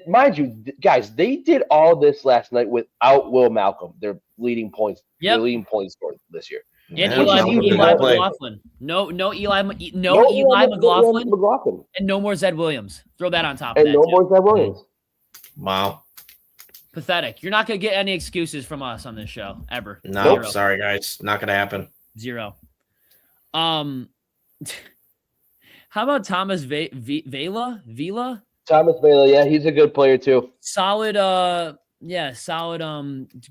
mind you, guys, they did all this last night without Will Malcolm, their leading points scorer this year. And Eli McLaughlin. No Eli McLaughlin. And no more Zed Williams. Throw that on top of that. And no more Zed Williams. Wow. Pathetic. You're not going to get any excuses from us on this show, ever. No, sorry, guys. Not going to happen. 0. How about Thomas Vela? Thomas Vela, yeah, he's a good player too. Solid,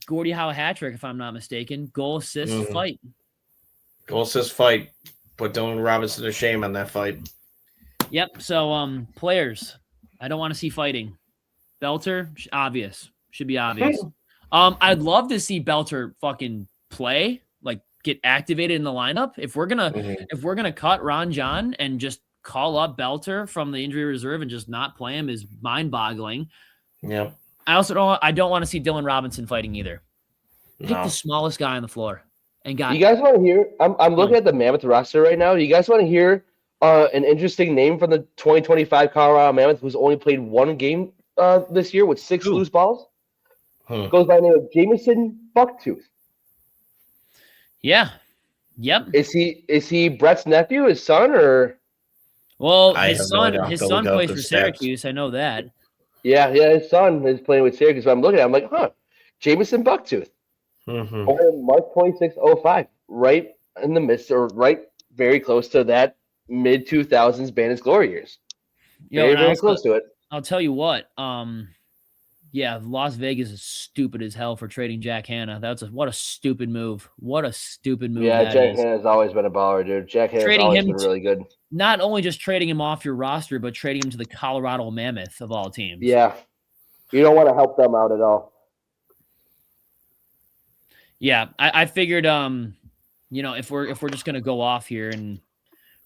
Gordie Howe hat trick, if I'm not mistaken. Goal, assist, fight. Goal, assist, fight. Put Dylan Robinson to shame on that fight. Yep, so players, I don't want to see fighting. Belter, obvious. Should be obvious. I'd love to see Belter fucking play, like get activated in the lineup. If we're gonna cut Ron John and just call up Belter from the injury reserve and just not play him is mind-boggling. Yeah. I don't want to see Dylan Robinson fighting either. Pick the smallest guy on the floor. And you guys want to hear? I'm looking at the Mammoth roster right now. You guys want to hear an interesting name from the 2025 Colorado Mammoth, who's only played 1 game this year with 6 loose balls? Goes by the name of Jamison Bucktooth. Yeah. Yep. Is he Brett's nephew, his son, or? Well, his son plays for Syracuse. I know that. Yeah, his son is playing with Syracuse. So I'm looking at him like, Jamison Bucktooth. Born March 26, 05, right in the midst, or right very close to that mid-2000s Bandits glory years. Very close to it. I'll tell you what, Las Vegas is stupid as hell for trading Jack Hanna. What a stupid move. What a stupid move. Yeah, Jack Hanna's always been a baller, dude. Jack Hanna's always been really good. Not only just trading him off your roster, but trading him to the Colorado Mammoth of all teams. Yeah. You don't want to help them out at all. Yeah, I figured if we're just gonna go off here and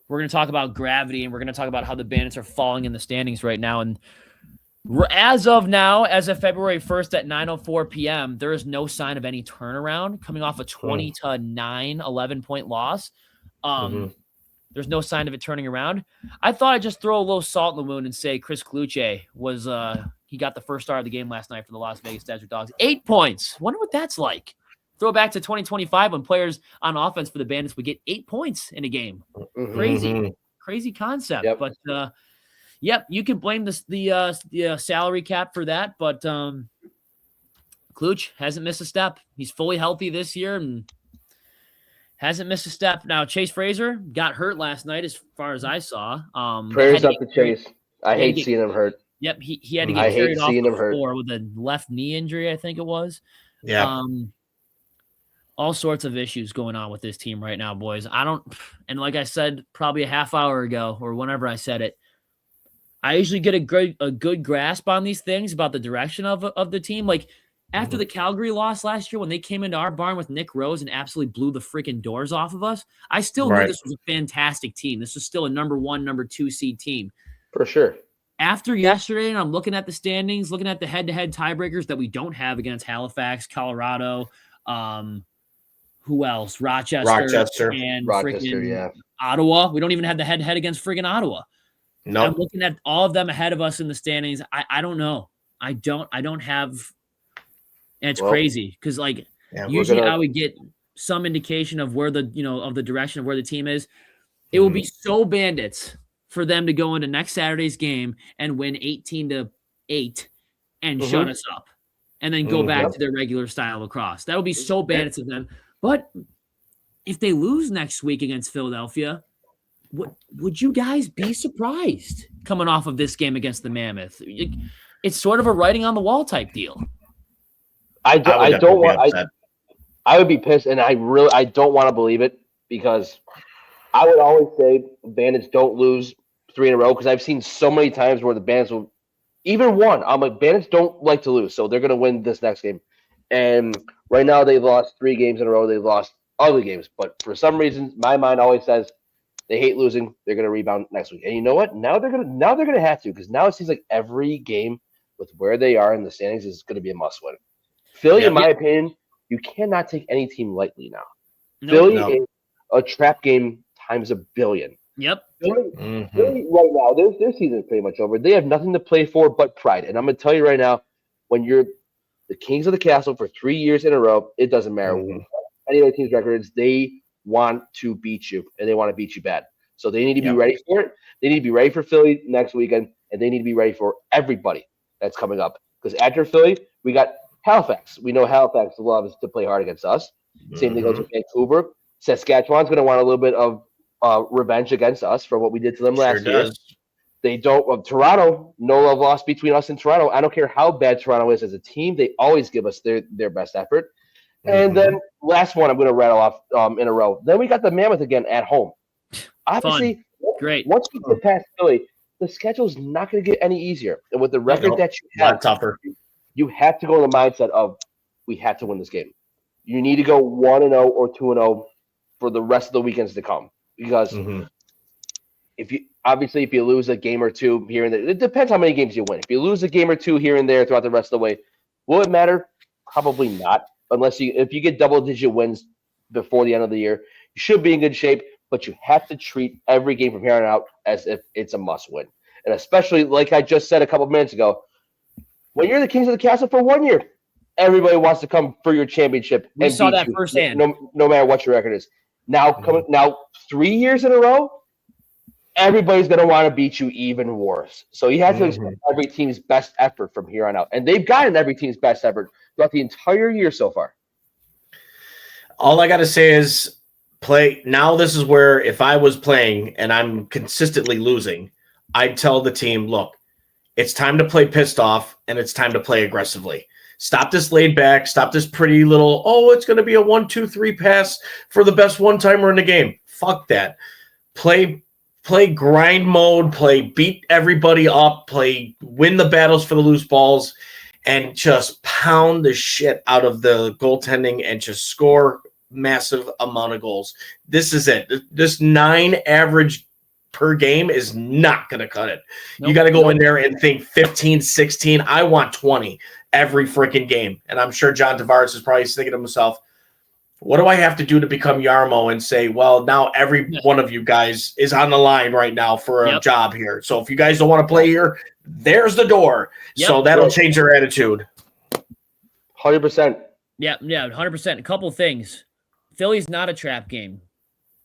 we're gonna talk about gravity and we're gonna talk about how the Bandits are falling in the standings right now, and as of February 1st at 9:04 p.m., there is no sign of any turnaround coming off a 20-9 11-point loss. There's no sign of it turning around. I thought I'd just throw a little salt in the wound and say Chris Kluche was he got the first star of the game last night for the Las Vegas Desert Dogs. 8 points. Wonder what that's like. Throw back to 2025 when players on offense for the Bandits would get 8 points in a game. Crazy concept. Yep. But you can blame the salary cap for that. But Kluch hasn't missed a step. He's fully healthy this year and hasn't missed a step. Now Chase Fraser got hurt last night, as far as I saw. Prayers up to Chase. I hate seeing him hurt. Yep, he had to get carried off the floor with a left knee injury, I think it was. Yeah. All sorts of issues going on with this team right now, boys. And like I said, probably a half hour ago or whenever I said it, I usually get a good grasp on these things about the direction of the team. Like after the Calgary loss last year, when they came into our barn with Nick Rose and absolutely blew the freaking doors off of us, I still knew this was a fantastic team. This was still a number 1, number 2 seed team. For sure. After yesterday, and I'm looking at the standings, looking at the head-to-head tiebreakers that we don't have against Halifax, Colorado, who else? Rochester, and freaking Ottawa. We don't even have the head-to-head against freaking Ottawa. No. I'm looking at all of them ahead of us in the standings. I don't know. I don't have. And it's crazy because usually I would get some indication of where of the direction of where the team is. It will be so Bandits for them to go into next Saturday's game and win 18-8 and shut us up, and then go back to their regular style of lacrosse. That would be so Bandits of them. But if they lose next week against Philadelphia, would you guys be surprised coming off of this game against the Mammoth? It's sort of a writing on the wall type deal. I would be pissed, and I don't want to believe it because I would always say Bandits don't lose 3 in a row because I've seen so many times where the Bandits will even won. I'm like, Bandits don't like to lose, so they're going to win this next game. And right now, they've lost 3 games in a row. They've lost ugly games. But for some reason, my mind always says They hate losing. They're going to rebound next week. And you know what? Now they're going to have to, because now it seems like every game with where they are in the standings is going to be a must win. Philly, in my opinion, you cannot take any team lightly now. Philly is a trap game times a billion. Yep. Philly right now, their season is pretty much over. They have nothing to play for but pride. And I'm going to tell you right now, when you're the kings of the castle for 3 years in a row, it doesn't matter what any other team's record is. They want to beat you, and they want to beat you bad. So they need to be ready for it. They need to be ready for Philly next weekend, and they need to be ready for everybody that's coming up. Because after Philly, we got Halifax. We know Halifax loves to play hard against us. Same thing goes with Vancouver. Saskatchewan's going to want a little bit of revenge against us for what we did to them last year. They don't. Toronto, no love lost between us and Toronto. I don't care how bad Toronto is as a team. They always give us their best effort. And then last one I'm going to rattle off in a row. Then we got the Mammoth again at home. Obviously, great. Once we get past Philly, the schedule's not going to get any easier. And with the record that you have, tougher. You have to go in the mindset of we have to win this game. You need to go 1-0 or 2-0 for the rest of the weekends to come. Because if you lose a game or two here and there, it depends how many games you win. If you lose a game or two here and there throughout the rest of the way, will it matter? Probably not. If you get double-digit wins before the end of the year, you should be in good shape, but you have to treat every game from here on out as if it's a must-win. And especially, like I just said a couple of minutes ago, when you're the kings of the castle for 1 year, everybody wants to come for your championship. We saw that firsthand. No matter what your record is. Now 3 years in a row, everybody's going to want to beat you even worse. So you have to expect every team's best effort from here on out. And they've gotten every team's best effort throughout the entire year so far. All I got to say is play. Now this is where if I was playing and I'm consistently losing, I'd tell the team, look, it's time to play pissed off and it's time to play aggressively. Stop this laid back. Stop this pretty little, it's going to be a 1-2-3 pass for the best one-timer in the game. Fuck that. Play grind mode, beat everybody up, win the battles for the loose balls, and just pound the shit out of the goaltending and just score massive amount of goals. This is it. This 9 average per game is not going to cut it. You got to go in there and think 15, 16. I want 20 every freaking game. And I'm sure John Tavares is probably thinking to himself, what do I have to do to become Yarmo and say, well, now every one of you guys is on the line right now for a job here. So if you guys don't want to play here, there's the door. So that'll change their attitude. 100%. Yeah, 100%. A couple things. Philly's not a trap game.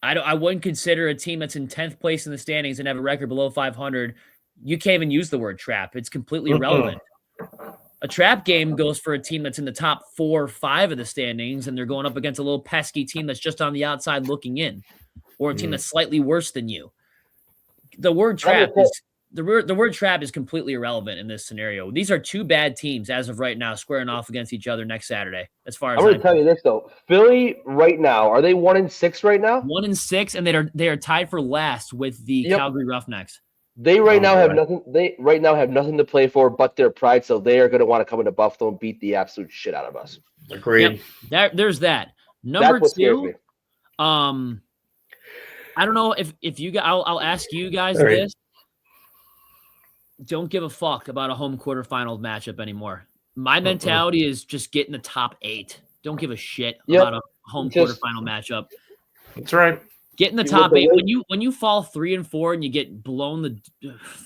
I wouldn't consider a team that's in 10th place in the standings and have a record below 500. You can't even use the word trap. It's completely irrelevant. A trap game goes for a team that's in the top 4 or 5 of the standings, and they're going up against a little pesky team that's just on the outside looking in, or a team that's slightly worse than you. The word trap is completely irrelevant in this scenario. These are 2 bad teams as of right now, squaring off against each other next Saturday. As far as I'm going to tell you this though, Philly right now, are they 1-6 right now? 1-6, and they are tied for last with the Calgary Roughnecks. They now have nothing. They right now have nothing to play for but their pride. So they are going to want to come into Buffalo and beat the absolute shit out of us. Agreed. Yep. There's that. Number 2. I don't know if you guys. I'll ask you guys this. Don't give a fuck about a home quarterfinals matchup anymore. My mentality is just get in the top 8. Don't give a shit about a home quarterfinal matchup. That's right. Get in the top 8. When you fall 3-4 and you get blown the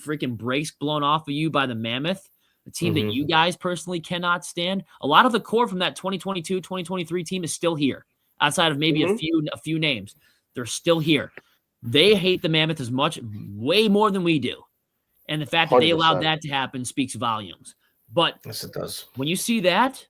freaking brakes blown off of you by the Mammoth, a team that you guys personally cannot stand. A lot of the core from that 2022, 2023 team is still here, outside of maybe a few names. They're still here. They hate the Mammoth as much, way more than we do. And the fact that they allowed that to happen speaks volumes. But yes, it does. When you see that,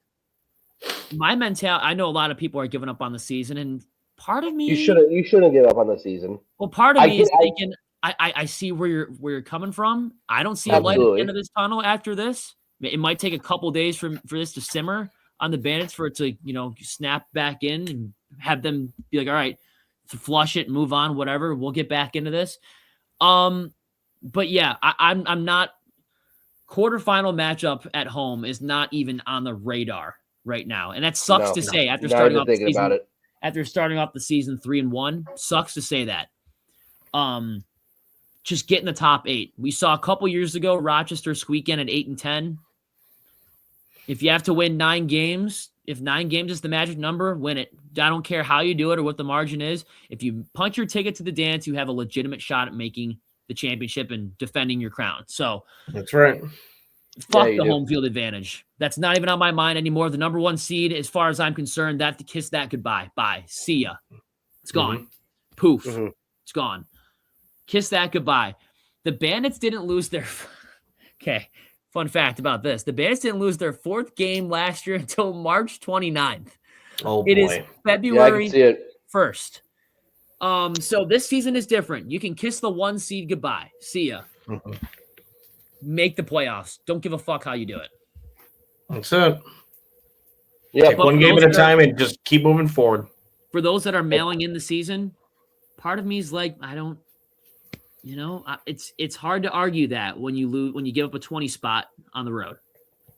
my mentality, I know a lot of people are giving up on the season, and part of me, you shouldn't give up on the season. Well, part of me is thinking, I see where you're coming from. I don't see a light at the end of this tunnel after this. It might take a couple days for this to simmer on the Bandits, for it to snap back in and have them be like, all right, to flush it, move on, whatever. We'll get back into this. But yeah, I'm not. Quarterfinal matchup at home is not even on the radar right now, and that sucks to say after starting off the season. After starting off the season 3-1, sucks to say that. just get in the top 8. We saw a couple years ago Rochester squeak in at 8-10. If you have to win 9 games, if 9 games is the magic number, win it. I don't care how you do it or what the margin is. If you punch your ticket to the dance, you have a legitimate shot at making the championship and defending your crown. So that's right. Fuck the home field advantage. That's not even on my mind anymore. The number 1 seed, as far as I'm concerned, that to kiss that goodbye. Bye. See ya. It's gone. Poof. It's gone. Kiss that goodbye. The Bandits didn't lose their okay. Fun fact about this. The Bandits didn't lose their 4th game last year until March 29th. Oh, boy. It is February I can see it. 1st. So this season is different. You can kiss the 1 seed goodbye. See ya. Make the playoffs. Don't give a fuck how you do it. That's it. Yeah, take one game at a time and just keep moving forward. For those that are mailing in the season, part of me is like, I don't, it's hard to argue that when you lose, when you give up a 20 spot on the road,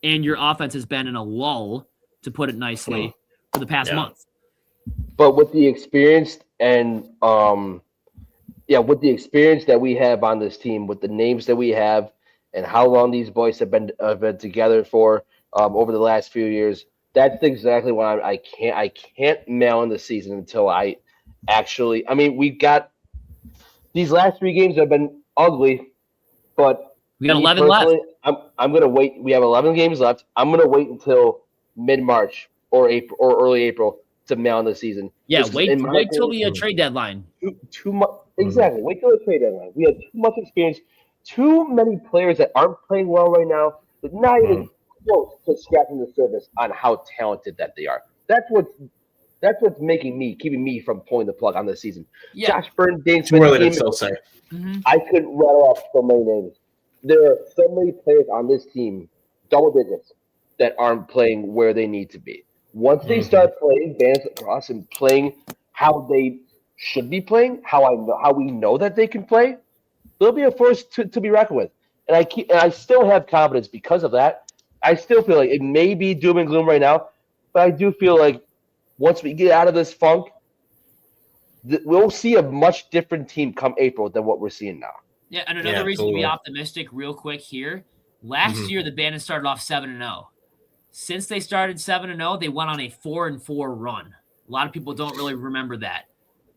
and your offense has been in a lull, to put it nicely, for the past month. But with the experience and with the experience that we have on this team, with the names that we have, and how long these boys have been together for over the last few years, that's exactly why I can't mail in the season until I actually. I mean, we've got these last 3 games have been ugly, but we got 11 left. I'm gonna wait. We have 11 games left. I'm gonna wait until mid-March or April or early April to mail in the season. Yeah, wait till the trade deadline. Too much. Exactly. Wait till the trade deadline. We have too much experience. Too many players that aren't playing well right now, but not even close to scratching the surface on how talented that they are. That's what's keeping me from pulling the plug on this season. Yeah. Josh Byrne, Dane Too early to still say. I could rattle off so many names. There are so many players on this team, double digits, that aren't playing where they need to be. Once they start playing Bandits across and playing how they should be playing, how we know that they can play, they'll be a force to be reckoned with. And I still have confidence because of that. I still feel like it may be doom and gloom right now, but I do feel like once we get out of this funk, we'll see a much different team come April than what we're seeing now. Yeah, and another reason to be optimistic real quick here, last year the Bandits started off 7-0. Since they started 7-0, they went on a 4-4 run. A lot of people don't really remember that.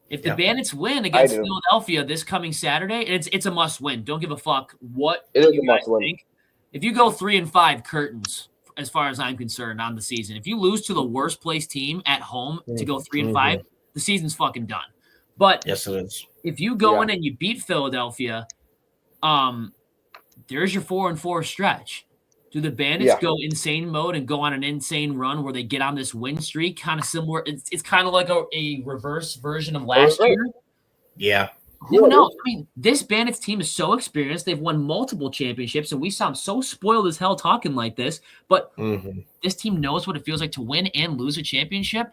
If the Bandits win against Philadelphia this coming Saturday, it's a must-win. Don't give a fuck what you guys think. If you go 3-5, curtains, as far as I'm concerned, on the season. If you lose to the worst placed team at home to go 3-5, the season's fucking done. But yes, it is. If you go in and you beat Philadelphia, there's your 4-4 stretch. Do the Bandits go insane mode and go on an insane run where they get on this win streak? Kind of similar. It's kind of like a reverse version of last year. Yeah. Who knows? I mean, this Bandits team is so experienced. They've won multiple championships, and we sound so spoiled as hell talking like this. But this team knows what it feels like to win and lose a championship.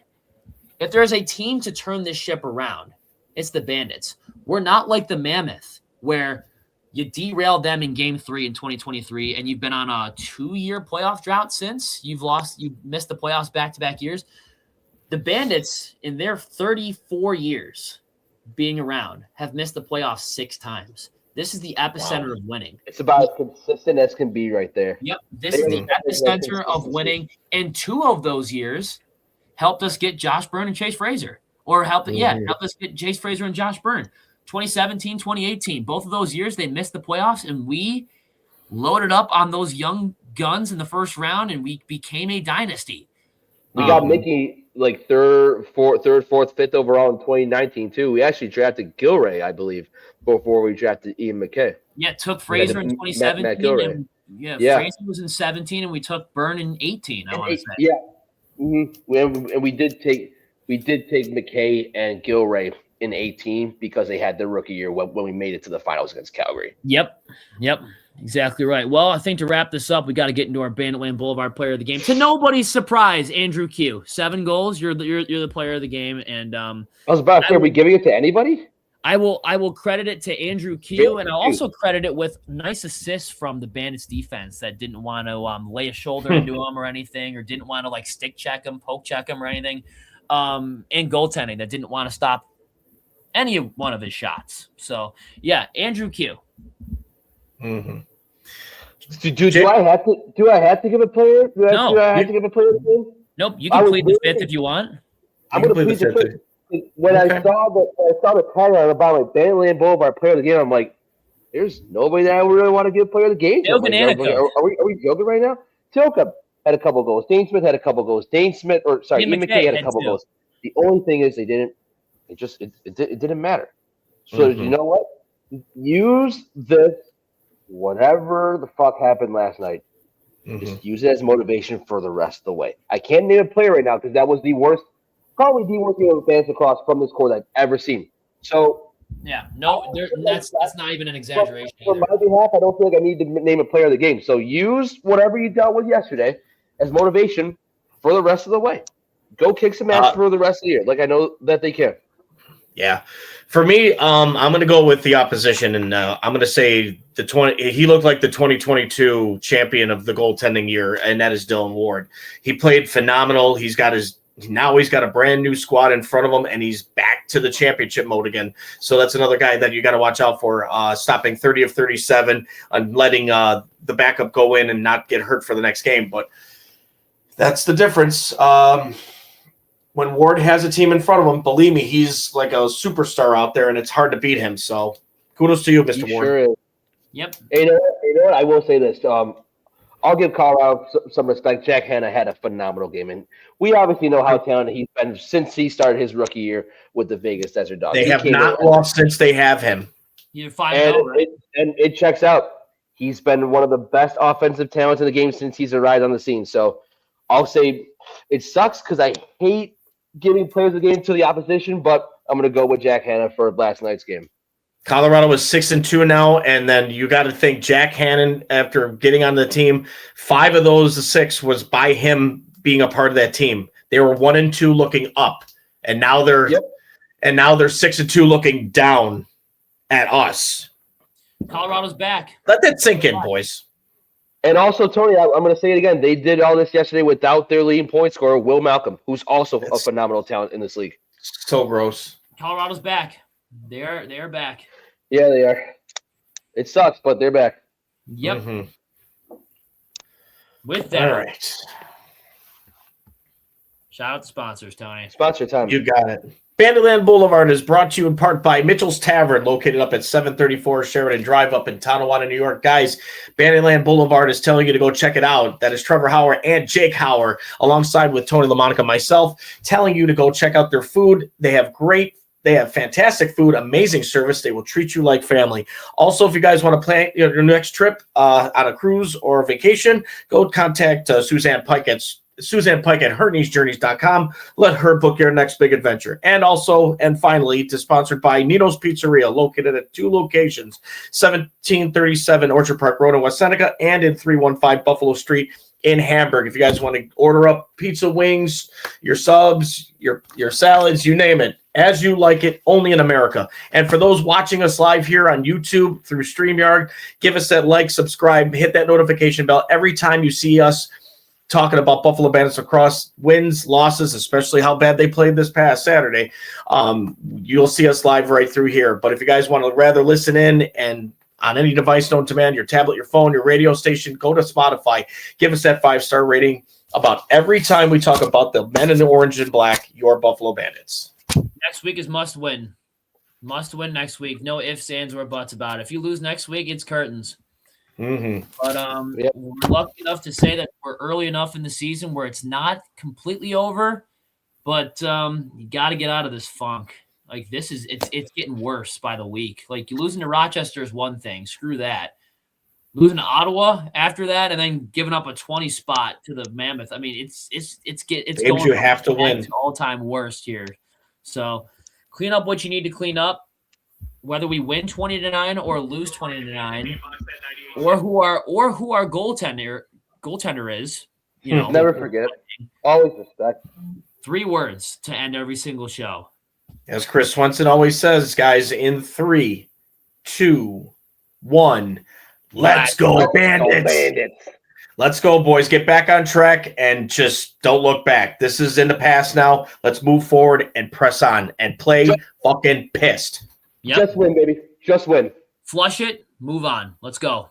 If there's a team to turn this ship around, it's the Bandits. We're not like the Mammoth, where you derailed them in Game 3 in 2023, and you've been on a 2-year playoff drought since. You missed the playoffs back-to-back years. The Bandits, in their 34 years being around, have missed the playoffs 6 times. This is the epicenter of winning. It's about as consistent as can be right there. Yep, this is the epicenter of winning, and 2 of those years helped us get Josh Byrne and Chase Fraser, or helped us get Chase Fraser and Josh Byrne. 2017, 2018, both of those years they missed the playoffs, and we loaded up on those young guns in the first round, and we became a dynasty. We got Mickey like third, fourth, fifth overall in 2019 too. We actually drafted Gilray, I believe, before we drafted Ian McKay. Yeah, took Fraser in 2017. Fraser was in 17, and we took Byrne in 18. I want to say. Yeah, and we did take McKay and Gilray in 18 because they had their rookie year when we made it to the finals against Calgary. Yep. Exactly right. Well, I think to wrap this up, we got to get into our Banditland Boulevard player of the game. To nobody's surprise, Andrew Q. 7 goals. You're the player of the game. And I was about to say, are we giving it to anybody? I will credit it to Andrew Q, and I'll also credit it with nice assists from the Bandits defense that didn't want to lay a shoulder into him or anything, or didn't want to like stick check him, poke check him or anything. And goaltending that didn't want to stop any one of his shots. So yeah, Andrew Q. Mm-hmm. Do I have to? Do I have to give a player? Do I have to give a player the game? Nope. You can plead the fifth if you want. I'm going to plead the fifth. When I saw the tagline about like Banditland Boulevard player of the game, I'm like, there's nobody that I really want to give player of the game. Are we joking right now? Tilka had a couple goals. Dane Smith had a couple goals. Ian McKay had a couple goals. The only thing is they didn't. It didn't matter. So you know what? Use this. Whatever the fuck happened last night, just use it as motivation for the rest of the way. I can't name a player right now because that was probably the worst game of Bandits across from this core that I've ever seen. So yeah, no, that's not even an exaggeration. On my behalf, I don't feel like I need to name a player of the game. So use whatever you dealt with yesterday as motivation for the rest of the way. Go kick some ass for the rest of the year, like I know that they can. Yeah. For me, I'm going to go with the opposition, and I'm going to say he looked like the 2022 champion of the goaltending year, and that is Dylan Ward. He played phenomenal. He's got a brand new squad in front of him, and he's back to the championship mode again. So that's another guy that you got to watch out for, stopping 30 of 37 and letting the backup go in and not get hurt for the next game. But that's the difference. When Ward has a team in front of him, believe me, he's like a superstar out there, and it's hard to beat him. So kudos to you, Mr. Ward. Sure is. Yep. You know what? I will say this. I'll give Colorado some respect. Jack Hanna had a phenomenal game, and we obviously know how talented he's been since he started his rookie year with the Vegas Desert Dogs. They have not lost since they have him. You're 5-0, and it checks out. He's been one of the best offensive talents in the game since he's arrived on the scene. So I'll say it sucks because I hate giving players of the game to the opposition, but I'm going to go with Jack Hanna for last night's game. Colorado is 6-2 now, and then you got to think Jack Hannon, after getting on the team, 5 of those 6 was by him being a part of that team. They were 1-2 looking up, and now they're 6-2 looking down at us. Colorado's back. Let that sink in, boys. And also, Tony, I'm going to say it again. They did all this yesterday without their leading point scorer, Will Malcolm, who's also a phenomenal talent in this league. So gross. Colorado's back. They're back. Yeah, they are. It sucks, but they're back. Yep. Mm-hmm. With that, all right. Shout out to sponsors, Tony. Sponsor time. You got it. Banditland Boulevard is brought to you in part by Mitchell's Tavern, located up at 734 Sheridan Drive up in Tonawanda, New York. Guys, Banditland Boulevard is telling you to go check it out. That is Trevor Hauer and Jake Hauer, alongside with Tony LaMonica, myself, telling you to go check out their food. They have fantastic food, amazing service. They will treat you like family. Also, if you guys want to plan your next trip on a cruise or a vacation, go contact Suzanne Pike at herniesjourneys.com. Let her book your next big adventure. And finally, sponsored by Nino's Pizzeria, located at 2 locations, 1737 Orchard Park Road in West Seneca and in 315 Buffalo Street in Hamburg. If you guys want to order up pizza, wings, your subs, your salads, you name it, as you like it, only in America. And for those watching us live here on YouTube through StreamYard, give us that like, subscribe, hit that notification bell every time you see us talking about Buffalo Bandits across wins, losses, especially how bad they played this past Saturday. You'll see us live right through here. But if you guys want to rather listen in and on any device known to man, your tablet, your phone, your radio station, go to Spotify. Give us that 5-star rating about every time we talk about the men in the orange and black, your Buffalo Bandits. Next week is must win. Must win next week. No ifs, ands, or buts about it. If you lose next week, it's curtains. Mm-hmm. But we're lucky enough to say that we're early enough in the season where it's not completely over, but you got to get out of this funk. Like it's getting worse by the week. Like losing to Rochester is one thing. Screw that. Losing to Ottawa after that, and then giving up a 20 spot to the Mammoth. I mean, it's going. You have to win. All-time worst here. So clean up what you need to clean up. Whether we win 20-9 or lose 20-9, or who our goaltender is, never forget. Always respect. 3 words to end every single show. As Chris Swenson always says, guys, in 3, 2, 1, let's go, Bandits. Let's go, boys. Get back on track and just don't look back. This is in the past now. Let's move forward and press on and play fucking pissed. Yep. Just win, baby. Just win. Flush it. Move on. Let's go.